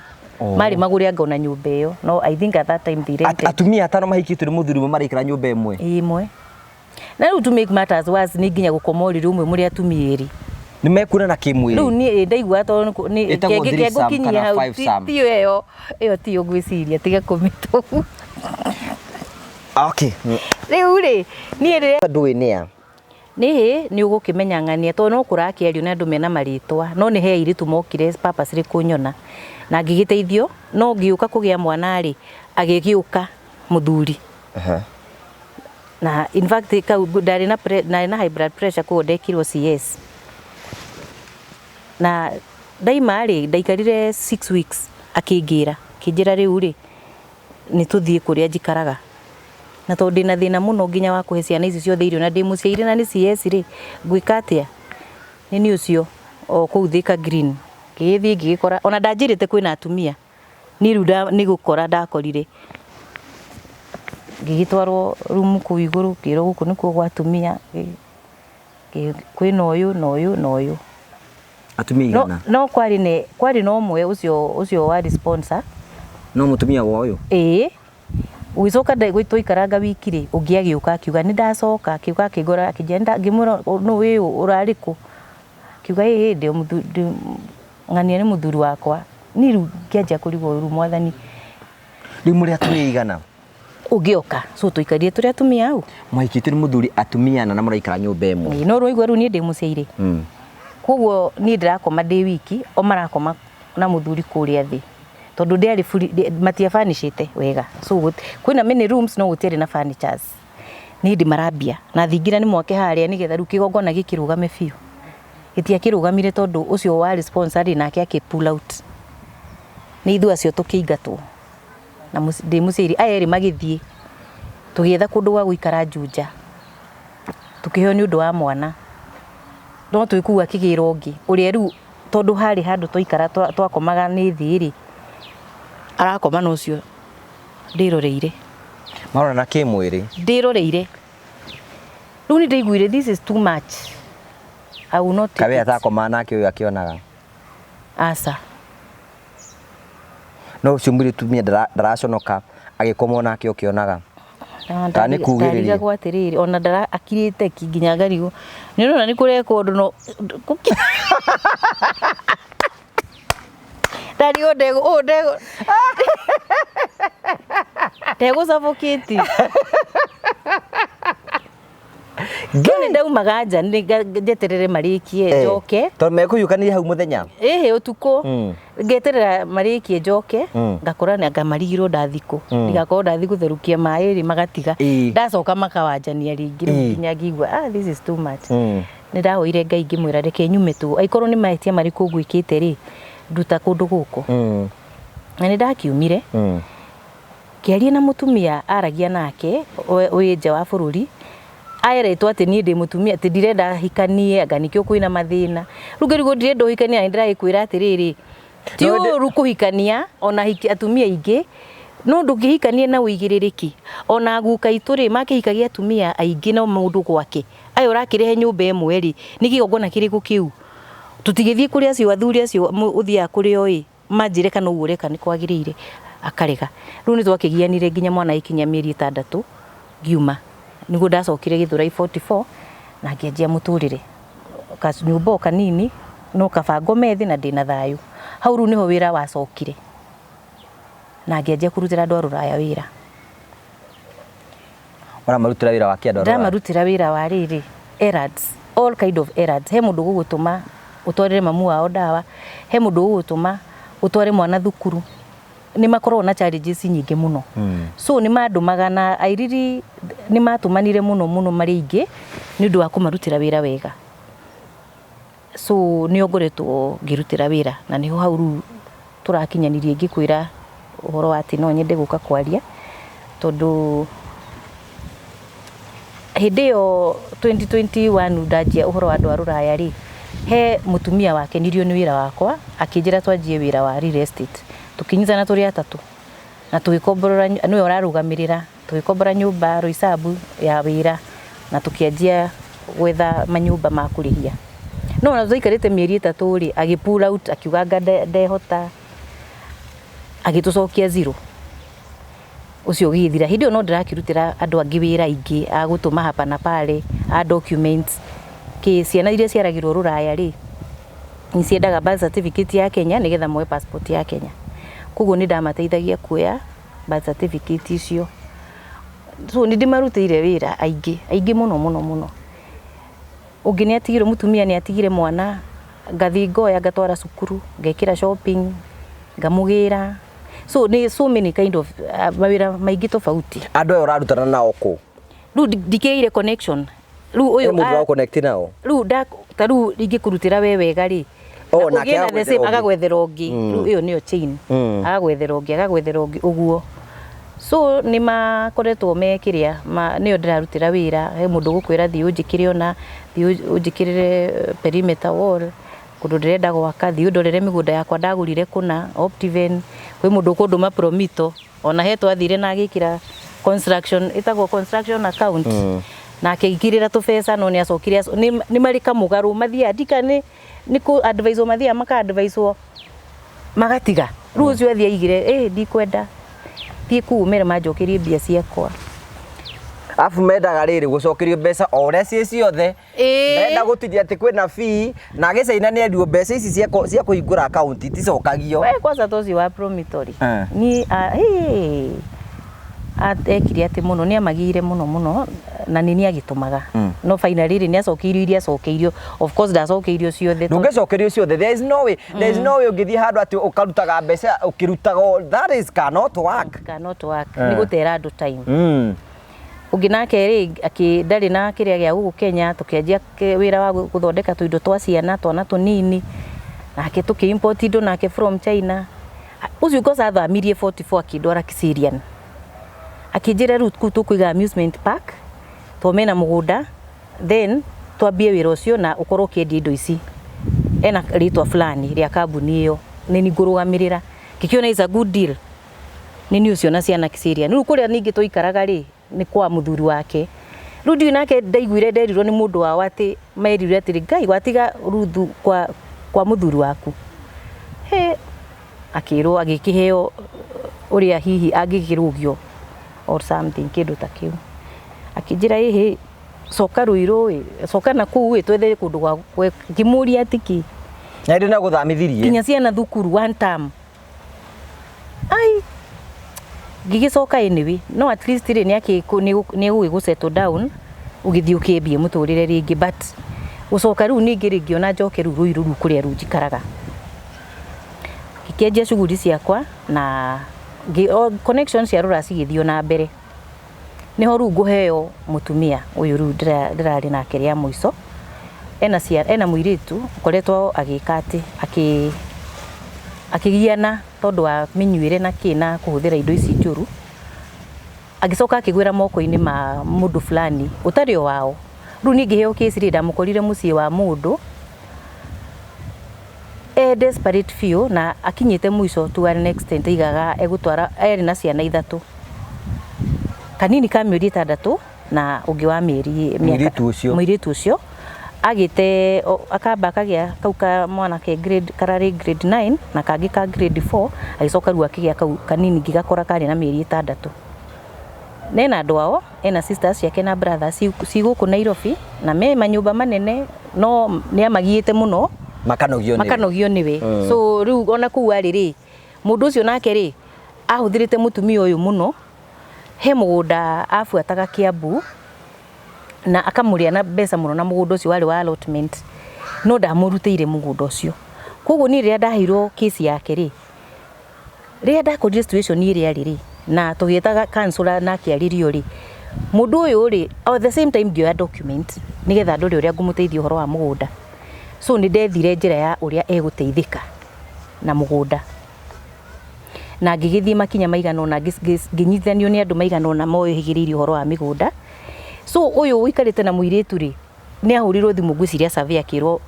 mari maguri angona nyumba iyo no I think at that time they atumia 5 mahikitwe ni muthuri marikira nyumba imwe na ru to make matters was ni nginya gukomori rumwe muri atumia eri ni mekuna na kimwiri ru ni ndaigua to ni kenge gukinyia hau tio iyo tio gwiciria tiga komito okay riu ri ni ri nduinia ni ugukimenya ng'ania to no kurakiario na andu mena maritwa no ni he iritu mokire purpose ri kunyona na ngigiteithio no ngiuka kugia mwana ri agigiuka muthuri na in fact ndari na high blood pressure ko ndekirwo CS na daima ri ndaikarire 6 weeks akingira kinjira riu ri ni tuthie kuria njikaraga na to ndina thina muno nginya wa kuhe ciana ici ciothe irio na ndimuciaire na ni CS ri ngwika atia ni ucio o kuu Thika Green ngithie ngikora ona ndanjirite kwina atumia ni ruda ni gukora ndakorire ngigitwarwo room ku iguru kiro guku nikuo gwa atumia kwina uyu atumia igana no kwari no mwe ucio wa sponsor no mutumia wa uyu Ugicoka gwitũikaranga wiki ri ungiagĩũka akiuga nĩ ndacoka akiuga akĩgora akĩjenda ngĩmũra no wĩ ũrarĩ kũ akiuga hĩndĩ ng'ania nĩ mũthuri wakwa ni rĩu ngĩanjia kũrigwo rĩu mwathani rĩu mũrĩ atumia igana ũngĩoka so tũikarire tũrĩ atumia au mwahikĩtio nĩ mũthuri atumia na mũraikara nyũmba ĩmwe no rũigua rĩu niĩ ndĩ mũciĩre koguo niĩ ndĩrakoma ndĩ wiki o marakoma na mũthuri kũrĩa thĩ tondu ndiari matia furnishite wega so kwina many rooms no gutiari na furnitures ni ndi marambia na thingira ni mwake haria nigetha ru kigongona gikirugame biu gitia kirugamire tondu ucio wa responsible nake ake pull out ni ithu acio tukiingatwo na ndi muciri ayeri magithie tugietha kundu gwa guikara Juja tukiheo ni undu wa mwana no twikua kigira ungi uria ru tondu hari handu toikara twakomaga ni thiri arakoma no cio ndiroreire marona na kimwiri ndiroreire riu ni ndaiguire this is too much I will not kabe atakoma nake uyu akionaga asa no ciumuri tumia ndaraconoka agikoma nake ukionaga tani kugiriria gwatiriri ona ndara akirite kinginya ngarigo ni nona ni kureka undu no Dari odego Tego suffocate Gani ndaumaga nja ngeterere marikie njoke to mekuyukania hau muthenya utuko ngeterera marikie njoke ngakora na ngamarigiro ndathiko ndigakorwo ndathi gutherukia mairi magatiga ndacoka makawanjania ringi nginya ngigwa this is too much ni ndahoire Ngai ngimwira reke nyume tu aikorwo ni mahĩtia marĩkũ ngwĩkĩte ri nduta kundu guku na ni ndakiumire kiaria na mutumia aragia nake we nja wa bururi ayeretwo ati ni ndi mutumia ati ndirenda hikanie anga nikio kwina mathina rugerigo ndirenda hikania ni ndirakwira atiriri ti uru kuhikania ona hiki atumia ingi no ndungihikanie na uigiririki ona guka ituri makihikagia atumia aingi na mundu gwake ayo rakirehe nyumba ĩmwe ri nikigongona kiriku kiu tutigithie kuri acio athuri acio uthia kuri oi manjire kana ugureka ni kwagirire akarega riu ni twakigianire nginya mwana ikinya mieri 6 ngiuma niguo ndacokire Githurai 44 na ngianjia muturire nyumba kanini no kabango methi na ndina thayu hau riu niho wira wacokire na ngianjia kurutira andu a ruraya wira ora marutira wira wa kiandu ndira marutira wira wa riri errands all kind of errands he mundu gugutuma utwarire mamu wao dawa he mundu gugutuma utware mwana thukuru ni makorwo na challenges nyingi muno so ni mandumaga na airiri ni matumanire muno mari ingi ni ndu wa kumarutira wira wega so ni ongoretwo ngirutira wira na niho hau ru turakinyanirie ngikwira uhoro wa ati no nyende guka kwaria tondu hindi yo 2021 ndajia uhoro wa andu a ruraya ri he mutumia wake nirio ni wira wakwa akinjira twanjie wira wa real estate tukinyitana turi atatu na tugikombora niwe urarugamirira tugikombora nyumba Roysambu ya wira na tukianjia gwetha manyumba ma kurihia no na tuikarite mieri 3 ri agipull out akiuga ndehota agitucokia zero ucio githira hindi no ndirakirutira andu angi wira ingi agutuma hapa na pale a documents ke ciana iria ciaragirwo ruraya ri ni ciendaga birth certificate ya Kenya nigetha moe passport ya Kenya kuguo ni ndamateithagia kuoya birth certificate icio so ni ndimarutire wira aingi muno ungi ni atigire mutumia ni atigire mwana ngathi ngoya ngatwara cukuru ngekira shopping ngamugira so ni so many kind of mawira maingi tofauti andu urarutana nao ku ru dikeire connection ru uyu mundu wa connect nao ru taru ringi kurutira we wega ri nake agagwethera ungi ru iyo niyo chain agagwethera ungi uguo so ni makoretwo mekiria niyo ndirarutira wira he mundu gukwira thi unjikire ona thi unjikirire perimeter wall kundu ndirenda gwaka thi ndorere migunda yakwa ndagurire kuna Optiven kwi mundu kunduma Promito ona he twathire na agikira construction itagwo construction account na akigirira tubesa no ni acokire ni marika mugaru mathia ndika ni ku advisor mathia maka advisor magatiga rucio athia igire ndikwenda thiĩ kuu mere manjokerie mbia ciakwa. Afu mendaga rĩrĩ gũcokerio mbeca o ũrĩa ciĩ ciothe. Menda gũtiria atĩ kwĩna fee na gĩcaina nĩ endio mbeca ici cia kũhingũra account iticokagio. We kwanza toci wa promissory. Ni ekire atĩ mũno nĩ amagire mũno na nĩ agĩtũmaga. No finally nĩ acokeirio iria acokeirio. Of course ndacokeirio ciothe. Ndũngĩcokerio ciothe. There is no way ũngĩthiĩ handũ atĩ ũkarutaga mbeca ũkĩrutaga. That is cannot work. Nĩ gũtera andũ time. Ũngĩ nake rĩ akĩndarĩ na kĩrĩa gĩa gũkũ Kenya tũkĩanjia wĩra wa gũthondeka tũindo twa ciana twana tũnini nake tũkĩ-import indo nake from China. Ũcio ngoca athamirie 44 akĩndwara Kiserian. Akĩnjĩra rĩu kuu tũkũiga amusement park twomena mũgũnda then twambie wĩra ũcio na ũkorwo ũkĩendia indo ici. Ena rĩtwa fulani rĩa kambuni ĩyo nĩ ni ngũrũgamĩrĩra. Ngĩkĩona is a good deal. Nĩ ũcio na ciana Kiserian. Rĩu kũrĩa ningĩ tũikaraga rĩ ni kwa muthuri wake. Rudi nake ndaiguire nderirwo ni mundu wao ati meririre ati Ngai gwatiga ruthu kwa muthuri waku. Akirwo agikiheo uria hihi angikirugio or something kindu ta kiu. Akijira soka ruiro soka na kuu twethe kundu gwa kimuria atiki. Na ndina guthamithirie. Kinya ciana thukuru one term. Ai gigicoka anyway no at least ri ni gũ settle down ugithii ukiambie muturire ringi but gucoka riu ningi ringiona njoke riu ruiru kuria rujikaraga gikenjia shughuli ciakwa na connections ya rura cigithio na mbere niho riu nguheo mutumia uyu riu ndirari nake ria muico ena muiritu koretwo agikati akigiana tondu wa minyuire na kina kuhuthira indo ici njuru agicoka akigwira moko-ini ma mundu fulani utari wao riu ningi heo case ri ndamukorire mucii wa mundu desperate few na akinyite muico to an extent igaga egutwara eri na ciana ithatu kanini ka mieri 6 na ungi wa mieri muiritu ucio agite akamba kagia kauka mwana ke grade 9 na kangi ka grade 4 agicoka ru akigia kau kanini gigakora kari na mieri 6 nena andu ao ena sisters yake na brothers si guku Nairobi na me manyumba manene no ni amagiite muno makanogio niwe so riu ona kuu ari ri mundu ucio nake ri ahuthirite mutumia uyu muno he mugunda afuataga Kiambu na akamuria na mbeca muno na mugunda ucio wari wa allotment no ndamurutire mugunda ucio koguo ni ria ndahirwo case yake ri ria ndakorire situation iri ari ri na tugietaga councilor na kiaririo ri mundu uyu ri at the same time dio document nigetha ndori uria ngumuteithia horo wa mugunda so ni ndethire njira ya uria eguteithika na mugunda na ngigithie makinya maigano na nginyithanio ni andu maigano na moyihigiririo horo wa migunda so uyu wikarite na muiritu ri ni ahurirwo thimu ngwiciria survey akirwo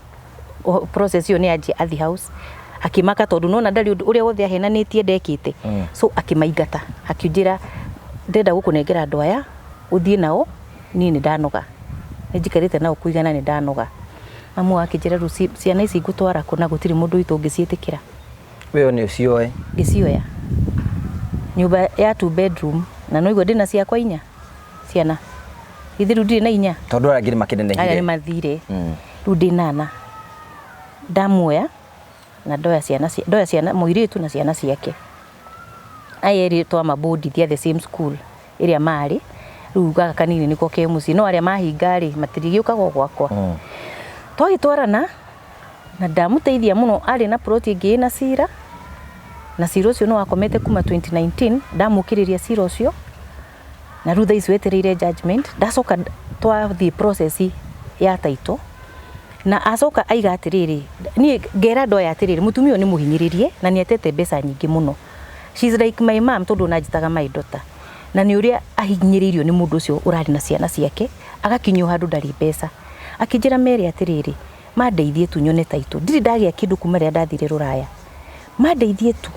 process yo ni aje athi house akimaka tondu nona ndari uria wothe ahenanitie ndekite so akimaingata akiunjira ndenda gukunengera andu aya uthie nao ni ndanoga njikarite nao kuigana ni ndanoga amu akijira ru ciana ici ngutwara kuna gutiri mundu itu ngicietikira wewe ni ucioe ngicioya nyumba ya 2 bedroom na no igwe ndina ciakwa inya ciana ithiru ndiri na inya tondu aragire makinenehire aya ni mathire ru ndinana ndamuoya na ndoya ciana muiritu na ciana ciake ayeri twa mabodithia the same school iria mari riu gaka kanini niko ke muci no aria mahingari matirigiukaga gwakwa twagitwarana na ndamuteithia muno ari na plot ingi na cira ucio no akomete kuma 2019 ndamukiriria cira ucio na rutha icio etereire judgment ndacoka twathi process ya title na acoka aiga atiriri ni ngera ndoya atiriri mutumio ni muhinyiririe na ni etete mbeca nyingi muno she's like my mom tondu najitaga my daughter na ni uria ahinyiririo ni mundu ucio urari na ciana ciake agakinyo handu ndari mbeca akijira Mary atiriri mandeithie tu nyone title ndiri ndagia kindu kuma ria ndathire Ruraya mandeithie tu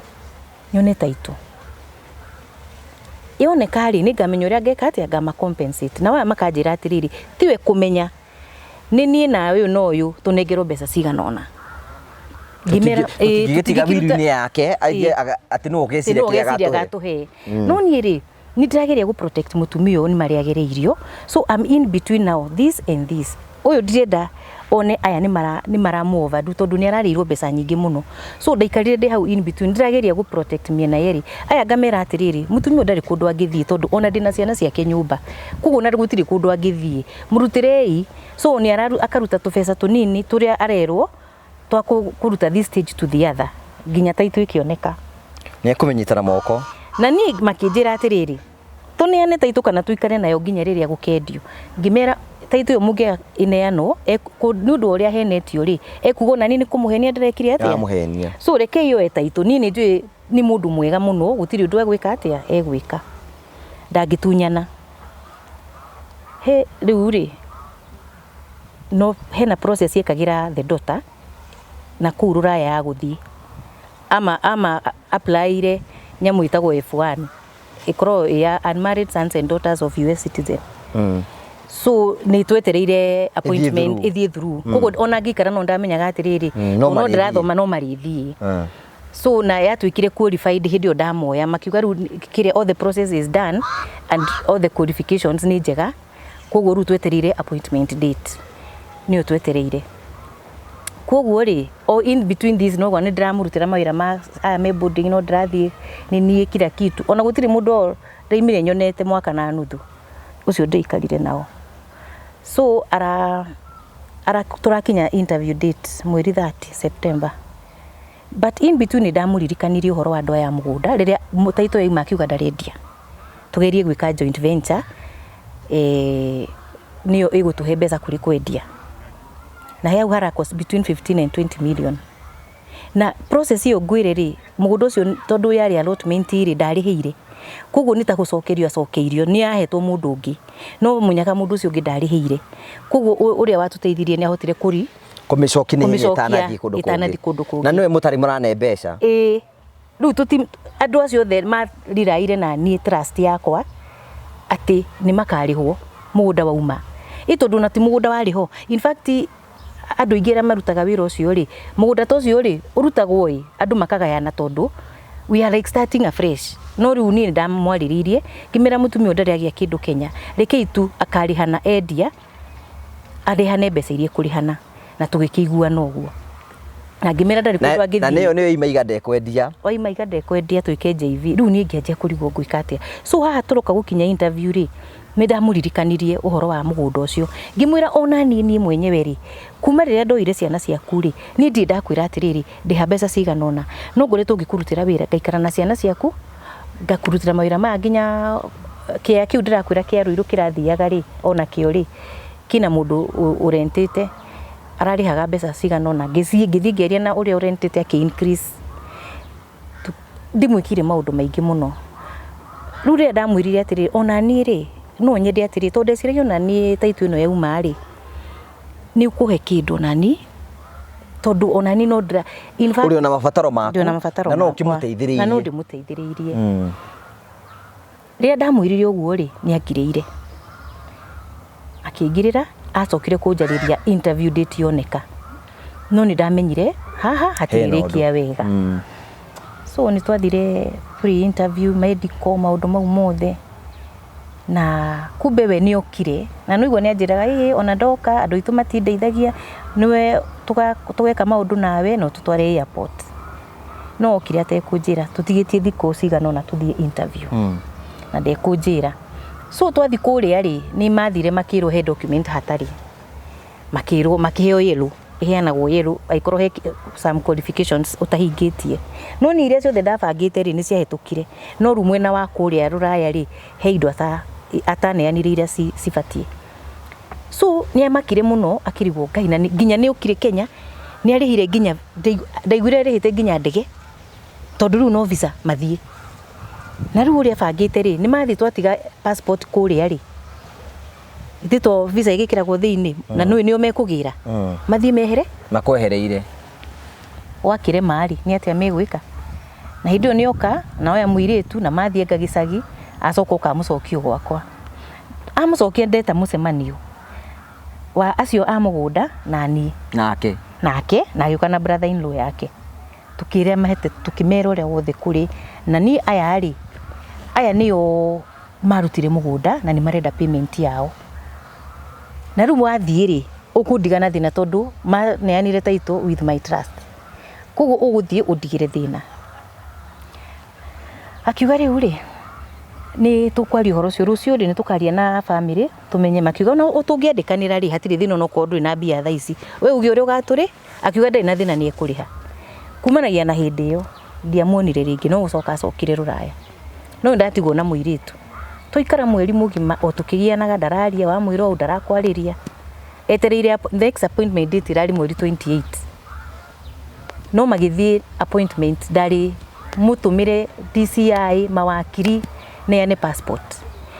nyone title yone kari ni ngamenya uria ngeka ati ngama compensate na waya makanjira atiriri tiwe kumenya ni nie na uyu no uyu tunengerwo mbeca ciganona Gigitiga wiru-ini yake ati no gecire kia gatuhe no ni ri ni ndirageria gu protect mutumia ni mari agereirio, so I'm in between now this and this. Uyu ndirenda one aya ni maramuova du tondu ni ararirwo mbeca nyingi muno, so ndaikarire ndi hau in between ndirageria gu protect miena yeri aya ngamera atiriri mutumia ndari kundu angithie tondu ona ndina ciana ciake nyumba kuguo na gutiri kundu angithie murutirei, so ni akaruta tubesa tunini turia arerwo twa kuruta this stage to the other ginya taitu ikioneka ni akumenyitana moko na ni makinjira atiriri tuneane taitu kana tuikare nayo ginya riria gukendio ngimera taitu yo muge ineano nundu uria henetio ri ekugo na nini kumuhenia ndirekire atia muhenia, so reke yo taitu nini njui ni mundu mwega muno gutiri undu egwika atia egwika ndangitunyana he riu ri no hena process yekagira the daughter na kurura ya guthii ama applyire nyamu itagwo F1 ikoro ya unmarried sons and daughters of US citizen. So ni twetereire appointment ithie through kugo ona ngikara no ndamenyaga atiriri no ndirathoma no marithi so na yatwikire qualified hidio ndamoya makiuga ru kire all the process is done and all the qualifications ni njega kugo ru twetereire appointment date ni twetereire kugo ri o in between these no gwa ni ndiramurutira mawira ma me boarding no ndirathi ni nie kila kitu ona gutiri mundu reimire nyonete mwaka na nuthu ucio ndeikarire nao, so ara turakinya interview date mweri 30 September, but in between ndamuririkanirie uhoro wa ndoa ya mugunda riria mutaito yauma akiuga ndarendia tugerie gwika joint venture niyo igutuhe mbeca kuri kwendia na hau hara cost between 15 and 20 million na process iyo ngwire ri mugunda ucio tondu yari allotment iri ndarihire kuguo nita gucokerio acokeirio ni ahetwo mundu ungi no munyaka mundu ucio ungi ndarihire kuguo uria watuteithirie ni ahotire kuri kumicoki ni itanathi kundu kungi na niwe mutari murane mbeca riu tuti andu acio the mariraire na ni trust yakwa ati ni makarihwo mugunda wauma itondu na ti mugunda wariho, in fact andu ingira marutaga wira ucio ri mugunda tocio ri urutagwo andu makagayana tondu we are like starting afresh no riu ni ndamwariririe kimera mutumia ndari agia kindu Kenya reke itu akarihana endia arihane mbeca irie kurihana na tugikiguana uguo na ngimera ndari kundu angithi na niyo niyo imaiga ndekwendia imaiga ndekwendia twike JV riu ni ngianjia kurigwo gwika atia, so haha turoka gukinya interview ri me ndamuririkanirie uhoro wa mugunda ucio ngimwira ona ni mwenyewe ri kuma riria ndoire ciana ciaku ri ni ndi ndakwira atiriri ndiha mbeca ciganona no ngoretwo ngikurutira wira ngaikara na ciana ciaku ngakurutira mawira ma nginya kia kiu ndirakwira kia ruiru kirathiaga ri ona kio ri kina mundu urentete ararihaga mbeca ciganona ngithi ngeria na uria urentete aki increase ndimwikire maundu maingi muno riu ria ndamwirire atiriri ona ni ri no nyende atiri tondu ndeciragia ona ni taitu ino yauma ri ni ukuhe kindu nani tondu ona ni no ndira in fact uri na mabataro maku na no kimuteithiririe na no ndimuteithiririe ria ndamwirire uguo ri ni angireire akingirira acokire kunjariria interview date yoneka no ni ndamenyire haha hatirikia wega so ni twathire pre interview medical maundu mau mothe na kumbe we ni okire na no igwa ni anjiraga ona ndoka andu itu matindeithagia niwe tugeka maundu nawe no tutware airport no okire ate kunjira tutigitie thiko cigana na tuthie interview na ndekunjira so twathi kuria ri ni mathire makirwo he document hatari makirwo makiheo yellow iheanagwo yellow aikoro he some qualifications utahingitie no ni iria ciothe ndabangite ri ni ciahetukire no rumwena wa kuria ruraya ri he indo ataneanire iria cibatie, so ni amakire muno akirigwo Ngai na nginya ni ukire Kenya ni arihire nginya ndaigwire rihite nginya ndege tondu riu no visa mathie na riu uria bangite ri ni mathi twatiga passport kuria ri thito visa igikiragwo thiini na nio mekugira mathie mehere makwehereire wakire mari ni atia megwika na hindio ni oka na oya muiritu na mathie ngagicagi acoko kamucokio gwakwa amucokia ndeta mucemanio wa acio a mugunda na ni nake na giuka na brother in law yake tukire mahete tukimera uria wothe kuri na ni aya niyo marutire mugunda na ni marenda payment yao na riu wathiiri ukundigana thina tondu maneanire title with my trust koguo uguthie undigire thina akiuga riu ri ni tukwaria horo cio rucio ri ni tukaria na family tumenye makiuga no utungiendekanira ri hatire thina no kondu na bia tha ici we ugi uri ugaturi akiuga ndai na thina ni ekuriha kumanagia na hindi iyo ndiamuonire ringi no gucoka acokire Ruraya no ndatigwo na muiritu tuikara mweri mugima o tukigianaga ndararia wa mwiro au ndarakwariria etereire next appointment date irari mweri 28 no magithie appointment ndari mutumire DCI mawakiri neane passport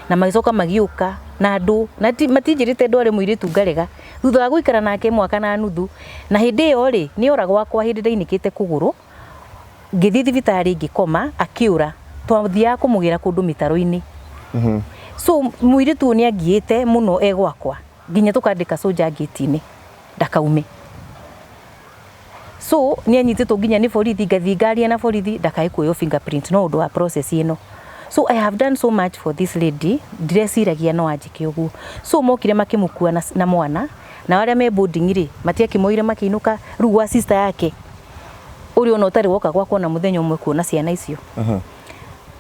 na magicoka magiuka na andu na matinjirite ndware muiritu ngarega thutha wa guikara nake mwaka na nuthu na hindi iyo ri ni ora gwakwa hindi ndainikite kuguru ngithi thibitari ngikoma akiura twathia kumugira kundu mitaro-ini so muiritu ni angiite muno gwakwa nginya tukandika soja gate-ini ndakaume so ni anyititwo nginya ni borithi ngathi ngaria na borithi ndakai kuoyo fingerprint no undu wa process ino so I have done so much for this lady ndireciragia no anjike uguo so mokire makimukua na mwana na wale me boarding ri matiakimoire makiinuka ruwa sister yake uri ona utari woka gwakwa na muthenya umwe kuona ciana icio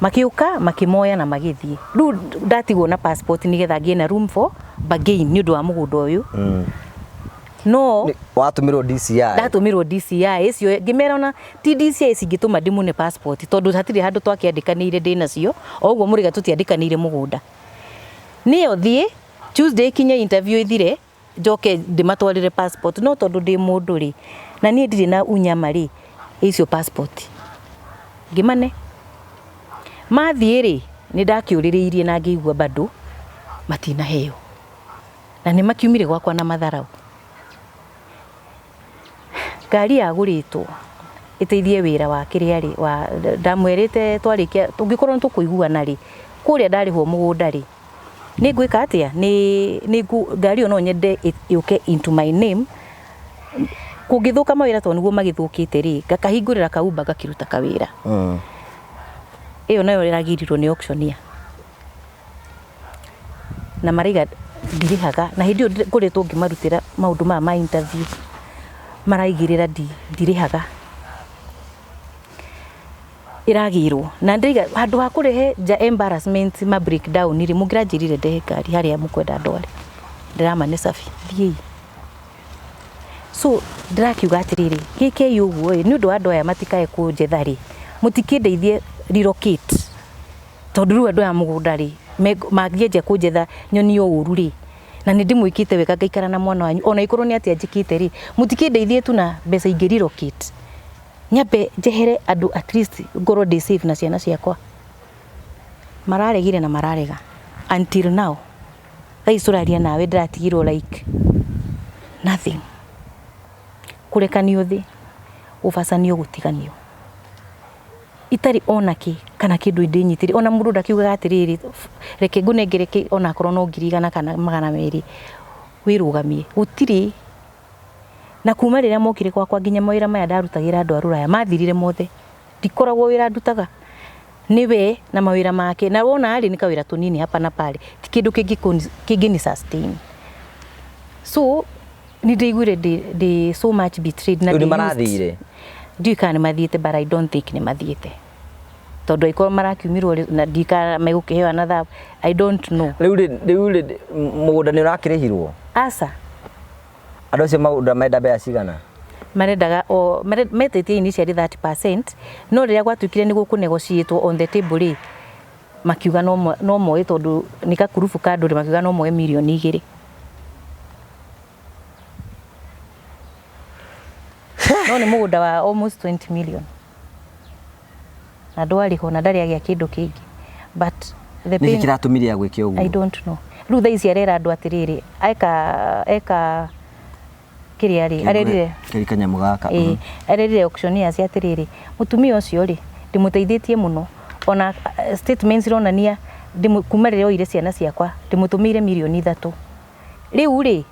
makiuka makimoya na magithie ru ndatigwo na passport nigetha ngie na room for bargain ni undu wa mugunda uyu no watumirwo DCI ndatumirwo DCI icio ngimera ona ti DCI cingituma ndimune passport tondu hatire handu twakiandikanire ndina cio oguo muriga tutiandikanire mugunda niyo thie Tuesday kinya interview ithire njoke ndimatwarire passport no tondu ndi mundu ri na nie ndiri na unyama ri icio passport ngimane mathie ri ni ndakiuririirie na ngigua bado matina heo na ni makiumire gwakwa na matharau ngari yaguritwo iteithie wira wa kiriari wa ndamwerete twarikia tungikorwo ntukuiguana ri kuria ndarihwo mugunda ri ni ngwika atia ni ngari ono nyende yuke into my name kungithuka mawira to niguo magithukite ri ngakahingurira kaumba ngakiruta kawira iyo nayo iragirirwo ni auctioneer na mariga ndirihaga na hindi nguritwo ngimarutira maundu ma interview maraigirira ndirihaga iragirwo na ndiga handu ha kurihe ja embarrassment ma breakdown iri mugirajirire ndehe ngari haria mukwenda ndware ndirama safi thii so ndirakiuga atiriri gike uguo ni undu andu aya matikae kunjethari mutikindeithie relocate tondu ru andu aya mugunda ri magienje kunjetha nyoni uru ri na ni ndimwikite weka ngaikara na mwana wanyu ona ikorwo ni atia njikite ri mutikindeithie tu na mbeca ingiri relocate nyambe njehere andu at least ngoro ndi safe na ciana ciakwa mararegire na mararega until now thaicuraria nawe ndiratigirwo like nothing kurekanio thi ubacanio gutiganio itari ona ki kana kindu ndinyitiri ona mundu ndakiuga atiriri reke ngunengereke ona korwo no ngirigana kana magana meri wirugamie gutiri na kuma riria mokire kwa nginya mawira maya ndarutagira andu a Ruraya mathirire mothe ndikoragwo wira ndutaga niwe na mawira make na wona ari ni kawira tunini hapa na pale ti kindu kingini sustain so ni ndigwire de so much betrayed na ni marathire ndikana mathiete but I don't think ni mathiete tondu ikorwo marakiumirwo na ndika megukiheo another I don't know riu mugunda ni urakirihirwo asa andu acio maunda menda bea cigana marendaga o metetie initially 30% no riria gwatuikire ni gukunegotiate on the table makiuga no moe tondu ni kakurufu ka andu makiuga no moe milioni 2 no ni mugunda wa almost 20 million na ndwari ho na ndari agia kindu kingi but the ni kiratumire agwike uguo I don't know ru tha ici arera andu atiriri eka kiriari arerire kirikanya mugaka arerire auctioneer cia atiriri mutumia ucio ri ndimuteithietie muno ona statements ronania ndikumarire oire ciana ciakwa ndimutumire milioni 3 riu ri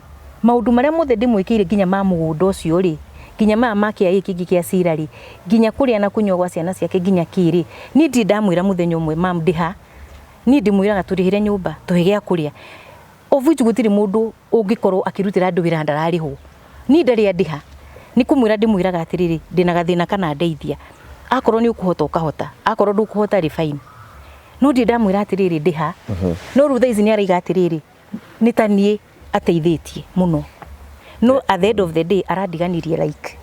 maundu maria mothe ndimwikire nginya ma mugunda ucio ri nginya mama kia iki kia cirari nginya kuria na kunywa gwa ciana ciake nginya kiri ni ndi ndamwira muthenya umwe mam ndiha ni ndimwiraga turihire nyumba tuhigia kuria ovuju gutiri mundu ungikorwo akirutira andu wira ndarariho ni ndari ndiha ni kumwira ndimwiraga atiriri ndina gathina kana ndeithia akorwo ni ukuhota ukahota akorwo ndukuhota ri fine no ndi ndamwira atiriri ndiha no rutha ici ni araiga atiriri ni tanie ateithitie muno no at the end of the day aradiganirie like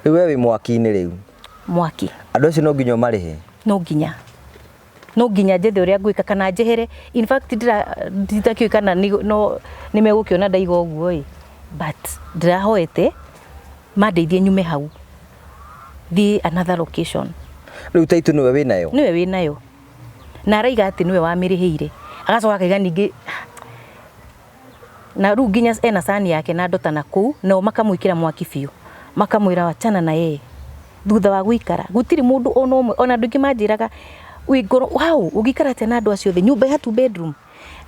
wewe wi mwaki-ini riu mwaki andu acio no nginya marihe no nginya njethe uria ngwika kana njehere in fact nditakiu kana no nimegukiona ndaiga uguo but ndirahoete mandeithie nyume hau the another location riu taitu niwe winayo na araiga ati niwe wamirihire agacoka akaiga ningi na ru nginya ena sani yake na ndota na kuu no makamwikira mwaki biu makamwira wachana na yeye thutha wa guikara gutiri mundu ona umwe ona nduki manjiraga wigoro wow ugikara tena andu acio the nyumba ya 2 bedroom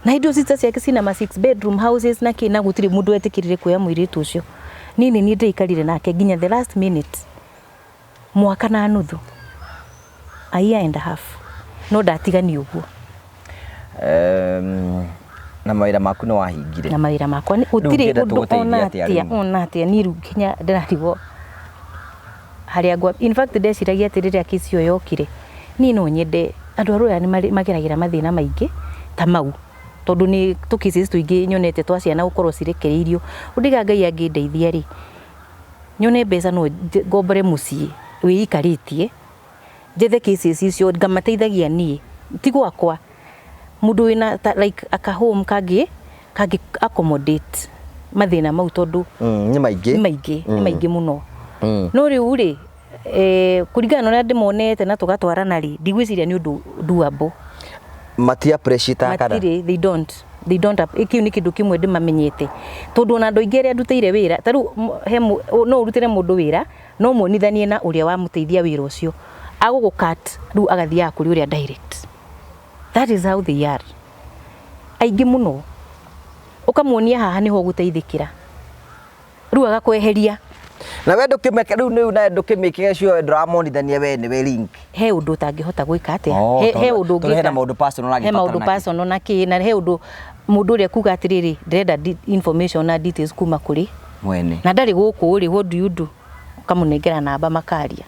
na indo cita ciake cina ma 6 bedroom houses na kina gutiri mundu etikirire kuya mwiritu ucio nini ni ndeikarire nake nginya the last minute mwaka na nuthu a year and a half no ndatigani uguo na mawira maku no wahingire na mawira makwa ni utiri undu ona atia ni ru kinya ndararigo haria ngwa in fact ndeciragia atiriria kisi yo yokire ni no nyende andu aruya ni mageragira mathina maingi ta mau tondu ni tukisi tuingi nyonete twa ciana gukorwo cirekereirio undiga Ngai angindeithia ri nyone mbeca no ngombore mucii wiikaritie njethe cases icio ngamateithagia nie ti gwakwa mundu wina like aka home kagi accommodate mathina mau tondu ni maingi muno no riu ri kuringana na ndimonete na tugatwarana ri ndigwiciria ni undu doable matia pressure ta kana they don't ikiu ni kindu kimwe ndimamenyete tondu na andu aingi aria ndutire wira taru no urutire mundu wira no monithanie na uria wa muteithia wira ucio agugukat ru agathia kuri uria direct. That is how they are. Aingi muno ukamuonia haha niho guteithikira ru agakweheria na we ndukimeke riu ni na ndukimike cio dramonithania we ni we link he undu tangihota gwika atia he undu ngika he maundu personal he maundu personal na ki na he undu mundu ria kuga atiriri ndrenda information na details kuma kuri mwene na ndari guku ri what do you do kamunengera namba makaria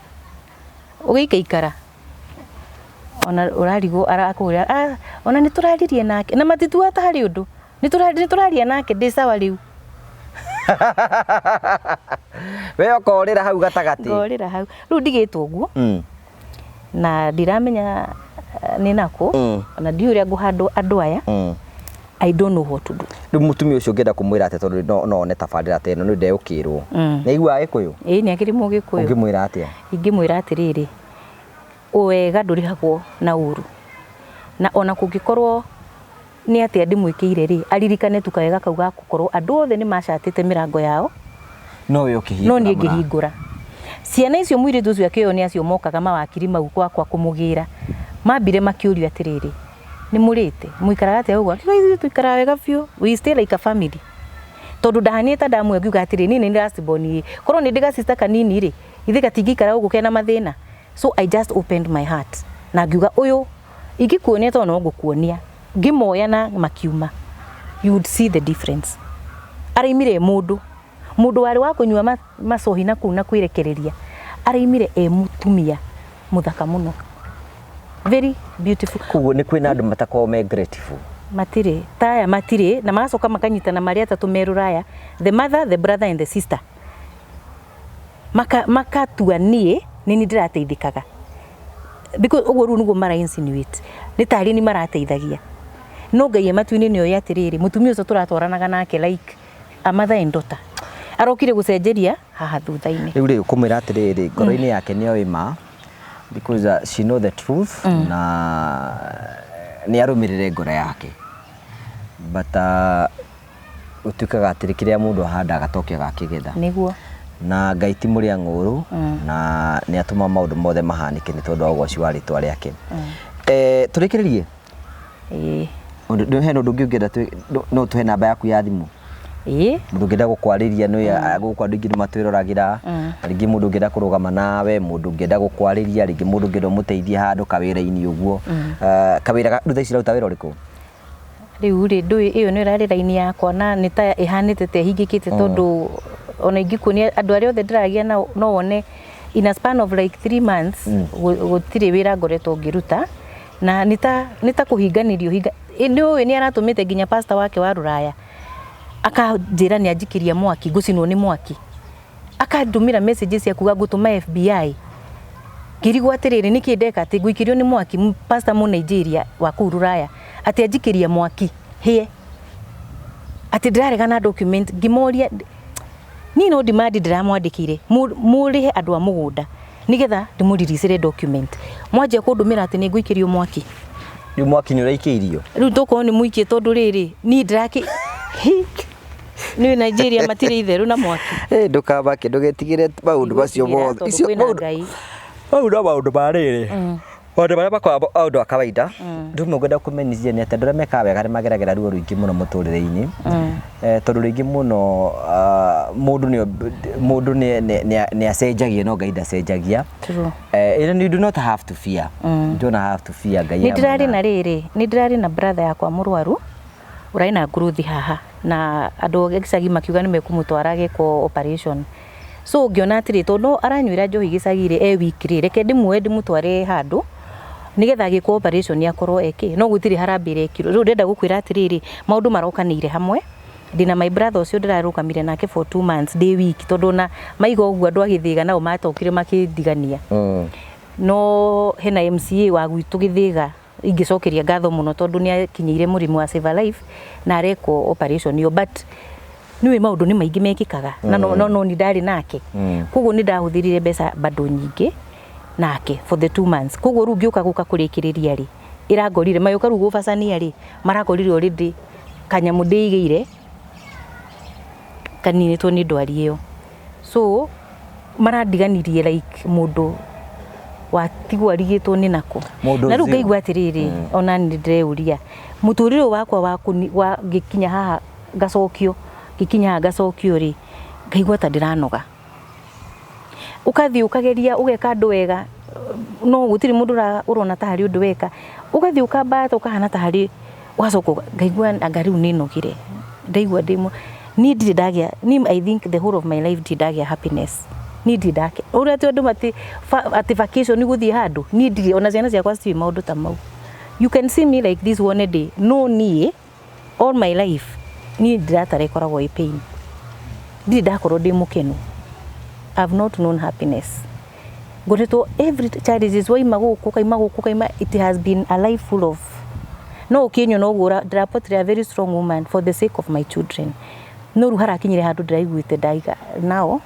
ugiikaikara ona urarigo arakuria ona ni turaririe nake na matitu ata hari undu ni turaria nake ndi sawa riu we okorira hau gatagati ngorira hau riu ndigitwo uguo na ndiramenya ni nako ona ndiuria nguhandu andu aya I don't know what to do. Riu mutumia ucio ngenda kumwira ate tondu no one tabarira te no ni ndeukirwo ni igua gikuyu ni akirimo gikuyu ngimwira atia ingimwira atiriri wega ndurihagwo na uru na ona kungikorwo ni atia ndimwikire ri aririkane tukawega kauga gukorwo andu othe ni macatite mirango yao no we ukihingura no ni ngihingura ciana icio mwiritu ucio akio ni acio mokaga mawakiri mau kwa kumugira mambire makiurio atiriri ni murite muikaraga atia uguo akiwa tuikara wega biu we stay like a family tondu ndahanita ndamwe ngiuga atiri nini ndi lastborn korwo ni ndiga sister kanini ri ithe gatingikara uguo kena mathina so I just opened my heart na ngiuga uyu ingikuonia to no ngukuonia ngimoya na makiuma you would see the difference araimire mundu wari wa kunyua macohi na kuna kwirekereria araimire mutumia muthaka muno very beautiful kugo ni kwina andu matakao me grateful matire taya matire na magacoka makanyitana mari atatu meruraya the mother the brother and the sister makatua nie nini ndirateithikaga because ugo ru nugo mara insinuate ni tari ni marateithagia no Ngai matuini ni oya atiriri mutumia ucio turatwaranaga nake like a mother and daughter arokire gucenjeria haha thutha-ini riu ri kumira atiriri ngoro-ini yake ni oima because she know the truth na ni arumirire ngoro yake but utukaga atiri kiria mundu ahanda agatokia gakigetha niguo na Ngai ti muria nguru na ni atuma maundu mothe mahanike ni tondu ogwo ci wari twari yake turikiririe ndio heno ndungiongera no tuhe namba yaku ya thimu mundu ngenda gukwariria no gukwandu ingi matwiragira ringi mundu ngenda kurugama nawe mundu ngenda gukwariria ringi mundu ngenda muteithia handu kawira-ini uguo kawira ndutha ici rauta wira uriku riu ri iyo ni rari raini yakwa na ni ta ihanite te hingikite tondu ona ingikunia andu aria othe ndiragia no wone in a span of like 3 months gutire wira ngoretwo ngiruta na nita kuhinganirio ni aratumite nginya pastor wake wa Ruraya akajira ni ajikiria mwaki gucinwo ni mwaki akandumira messages ya kuga gutuma FBI kirigwo atiriri niki ndeka ati guikirio ni mwaki pastor mu Nigeria wa ku Ruraya ati ajikiria mwaki hie ati ndirarega na document ngimoria ni no demand ndiramwandikire murihe andu a mugunda nigetha ndimuririsire document mwaje kundumira ati ni guikirio mwaki riu mwaki ni uraikirio riu toko ni muikie tondu riri ni ndiraki ni Nigeria matire itheru na mwaki ndukabake ndugetigire maundu macio mothe icio maundu maundu mariri maundu maria makoragwo maundu a kawaida ndume ngwenda kumenyithia ni ati andu aria mekaga wega ni mageragera ruo ruingi muno muturire-ini tondu ringi muno mundu ni acenjagia no Ngai ndacenjagia you do not have to fear you don't have to fear Ngai ni ndirari na brother yakwa murwaru uraina nguruthi haha na andu gicagi makiuga ni mekumutwara giko operation so ngiona atiri tondu aranywira njohi gicagire wikire reke ndimwe ndimutware handu nigetha giko operation yakorwo no gutiri harambire kiro riu ndenda gukwira atiriri maundu marokanire hamwe ndina my brother ucio ndirarukamire nake for 2 months day week tondu na maigo uguo andu agithiga nao matokire makidigania no hena MCA wa gwitu githiga ingicokeria ngatho muno tondu ni akinyire murimu wa Save Life na areko operation yo but niwe maundu ni maingi mekikaga na no ni ndari nake kuguo ni ndahuthirire mbeca bado nyingi nake for the 2 months kuguo ru ngiuka guka kurikiriria ri irangorire mayuka rugo bacania ri maragorire already kanyamu ndigire kanini to ni ndwari iyo so marandiganirie like mundu watigwa rigitwo ni nako na ru ngaigua atiriri ona ni ndreuria muturire wakwa wa gikinya haha ngacokio ri ngaigua ta ndiranoga ukathi ukageria ugeka andu wega no gutiri mundu urona ta hari undu weka ukathi ukambata ukahana ta hari wacoka ngaigua angariu ni nogire ndaigua ndimo ni ndidagia ni I think the whole of my life ndidagia happiness ni ndidake uria tu andu mati vacation ni guthie handu ni ndiri ona ciana ciakwa ci maundu ta mau you can see me like this one day no ni all my life ni ndiratare koragwo I pain ndidakorwo ndi mukenu I've not known happiness goreto every child is why maguku kaima it has been a life full of no kinyo no gura ndirapotre a very strong woman for the sake of my children no ruhara kinyire handu ndiraiguite ndaiga now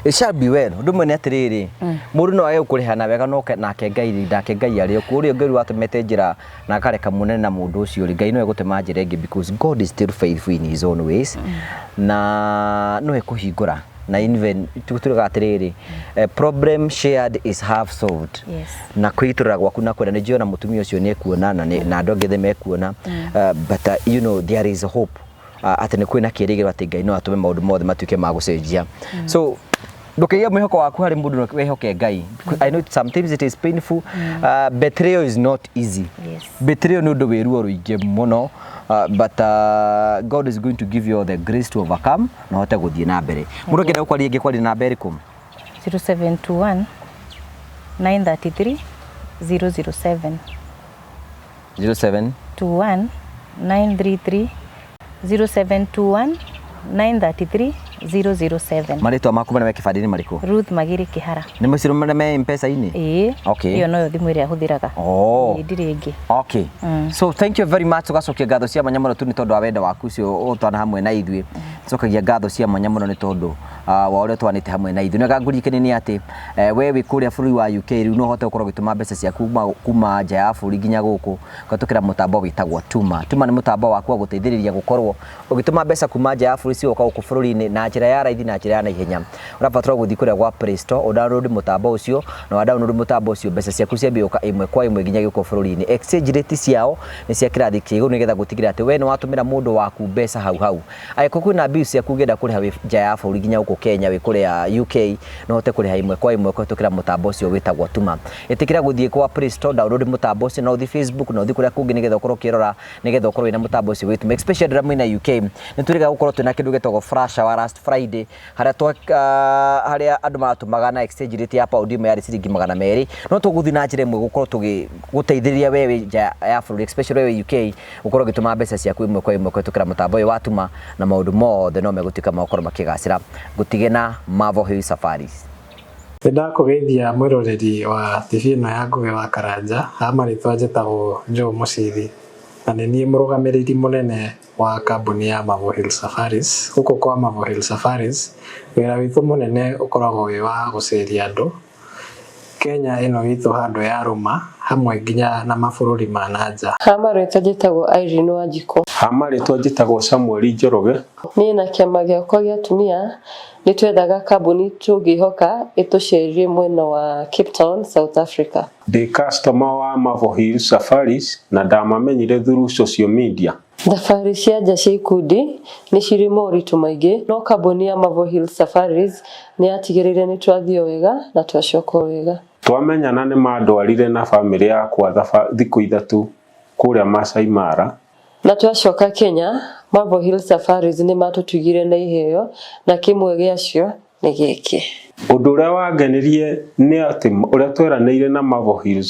it shall be well ndume ni atiriri mundu no age kurihana wega no nake Ngai ndake Ngai ari kurio Ngai watumete njira na kareka munene na mundu ucio ri Ngai no egutema njira ingi because God is still faithful in his own ways na no ekuhingura na even tutuga atiriri problem shared is half solved na kwitura gwaku na kwenda nijiona mutumia ucio ni ekuona na andu angithe mekuona but you know there is a hope ati ni kwina kirigiro ati Ngai no atume maundu mothe matuike magucenjia so ndukigia mwihoko waku hari mundu no wehoke Ngai I know sometimes it is painful betrayal is not easy betrayal no do weruo ruinge muno but God is going to give you the grace to overcome na hote guthie na mbere mundu ngenda gukwaria ingi kwari na mbere kum 0721 933 007 0721 933 0721 933 007 Marito maku bana kibandini mariko Ruth Magiri Kihara ni musiro me mpesa ini okay iyo no thimu iria huthiraga ndiri ingi okay so thank you very much ugacokia ngatho cia manyamuno tu ni tondu wa wenda waku cio utwana hamwe na ithui cokagia ngatho cia manyamuno ni tondu wa uria twanite hamwe na ithu nega ngurikene ni ati we wi kuria bũrũri wa UK riu no hote gukorwo gituma mbeca ciaku kuma nja ya bũrũri nginya guku gatukira mutambo witagwo Tuma. Tuma ni mutambo waku wa guteithĩrĩria gukorwo ugituma mbeca kuma nja ya bũrũri cioka guku bũrũri-inĩ na njĩra ya raithi na njĩra ya naihenya. Urabatara guthii kuria gwa Play Store download mutambo ucio na wa download mutambo ucio mbeca ciaku ciambioka imwe kwa imwe nginya guku bũrũri-inĩ. Exchange rate ciao ni cia kirathi kĩigũ nigetha gutigira ati we ni watumira mundu waku mbeca hau aiko kwina bill ciaku ngenda kuriha nja ya bũrũri nginya guku Kenya wi kuria UK no hote kuriha imwe kwa imwe kutukira mutambo ucio witagwo Tuma. Itikira guthii kwa Play Store download mutambo ucio na uthi Facebook na uthi kuria kungi nigetha ukorwo kirora nigetha ukorwo ina mutambo ucio witu especially ndamwe na UK nituriga gukorwo twina kindu getagwo flash wa last Friday haria andu matumaga na exchange rate ya pound imwe ya ciringi 200 no tuguthi na njira imwe gukorwo tugiguteithĩrĩria wewe nja ya bũrũri especially wewe UK ukorwo gituma mbeca ciaku imwe kwa imwe kutukira mutambo uyu wa Tuma na maundu mothe no megutika makorwo makigacira gutige na Marvel Hill Safaris. Ndakugeithia mwiroreri wa TV ino ya Ngugi wa Karanja amaritwa njĩtagwo Joe Mucithi na nĩ niĩ mũrũgamĩrĩri mũnene wa kambuni ya Marvel Hill Safaris. Gũkũ kwa Marvel Hill Safaris wĩra witũ mũnene ũkoragwo wĩ wa gũceria andũ Kenya ino witũ handũ ya rũma hamwe nginya na mabũrũri ma nanja. Hamarĩtwa njĩtagwo Irene Wanjikũ. Hamarĩtwa njĩtagwo Samuel Njoroge. Niĩ na kĩama gĩakwa gĩa atumia nĩ twethaga kambuni tũngĩhoka ĩtũcerie mwena wa Cape Town, South Africa. Ndĩ customer wa Marvel Hill Safaris na ndamamenyire through social media. Thabarĩ cia nja cia ikundi nĩ cirĩ moritũ maingĩ no kambuni ya Marvel Hill Safaris nĩ yatigĩrĩire nĩ twathiĩ wega na twacoka wega. Twamenyana nĩ mandwarire na family yakwa thikũ ithatũ kuria Masai Mara na twacoka Kenya. Marvel Hill Safaris nĩ matũtugire na iheo na kimwe gĩacio nĩ gĩkĩ. Ũndũ ũrĩa wangenirie nĩ atĩ ũrĩa tweranĩire na Marvel Hill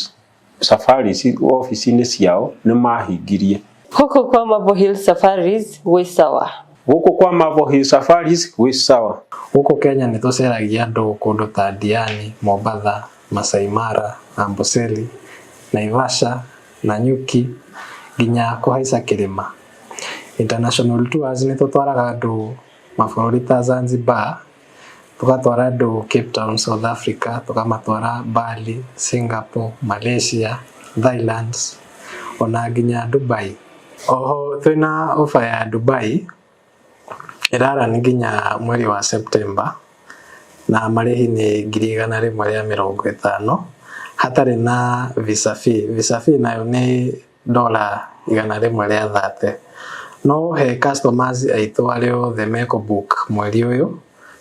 Safaris ofici-inĩ ciao nĩ mahingirie. Gũkũ kwa Marvel Hill Safaris gwĩ sawa. Gũkũ kwa Marvel Hill Safaris gwĩ sawa. Gũkũ Kenya nĩ tũceragia andũ kũndũ ta Diani, Mombasa, Masai Mara, Amboseli, Naivasha, Nanyuki nginya kũhaica kĩrĩma. International tours nĩ tũtwaraga andũ mabũrũri ta Zanzibar, tugatwara andũ Cape Town, South Africa, tukamatwara Bali, Singapore, Malaysia, Thailand ona nginya Dubai. Oho twina offer ya Dubai irara ni nginya mweri wa September na marĩhi nĩ 150 hatarĩ na visa fee. Visa fee nayo nĩ $130. No he customers aitũ arĩa othe meko-book mweri ũyũ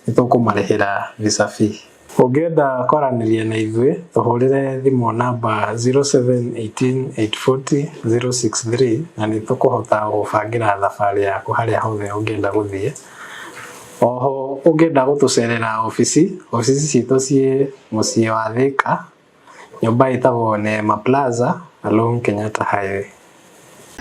nĩ tũkũmarĩhĩra visa fee. Ũngĩenda kwaranĩria na ithuĩ tũhũrĩre thimũ namba 0718840063 na nĩ tũkũhota gũbangĩra thabarĩ yaku harĩa hothe ũngĩenda gũthiĩ. Oho ũngĩenda gũtũcerera ofici citũ ciĩ mũciĩ wa Thika, nyũmba ĩtagwo Neema Plaza along Kenyatta Highway.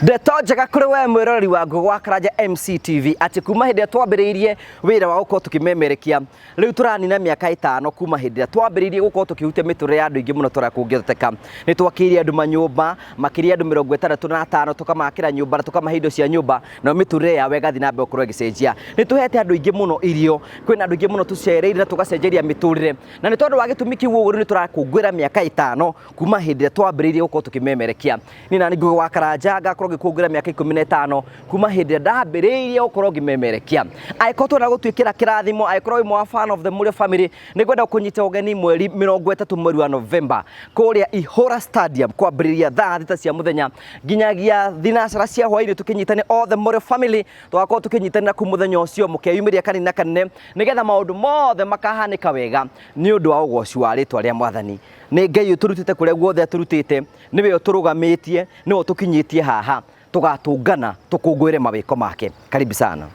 Ndeto njega kuri we mwiroreri wa Ngugi wa Karanja MCTV ati kuma hindi twambiriirie wira wa gukorwo tukimemerekia riu turanina miaka 5 kuma hindi twambiriirie gukorwo tukihutia miture ya andu ingi muno tora kungitheka ni twakiria andu manyumba makiria andu 65 tukamakira nyumba na tukamahe indo cia nyumba na miture ya wega thina mbe okorwo gicenjia ni tuhete andu ingi muno irio kwina andu ingi muno tucereire na tugacenjeria miturire na ni tondu wa gitumi kiu uguru ni turakungwira miaka 5 kuma hindi twambiriirie gukorwo tukimemerekia ni nani Ngugi wa Karanja gakorwo gikuongerera miaka 15 kuma hindi ndambiriirie gukorwo ngimemerekia aikorwo na gutwikira kirathimo aikorwo imwe wa fan of the Murio family ni gwenda kunyita ugeni mweri 30 mweri wa November kuria Ihora Stadium kwambiriria thaa 6 cia muthenya nginyagia thinacara cia hwaini tukinyitane all the Murio family tugakorwo tukinyitanira ku muthenya ucio mukeyumiria kanina kanene nigetha maundu mothe makahanika wega ni undu wa ugoci wa ritwa ria Mwathani. Ni Ngai uturutite kuria guothe aturutite niwe uturugamitie niwe tukinyitie haha tugatungana tukungwire mawiko make. Karibu sana.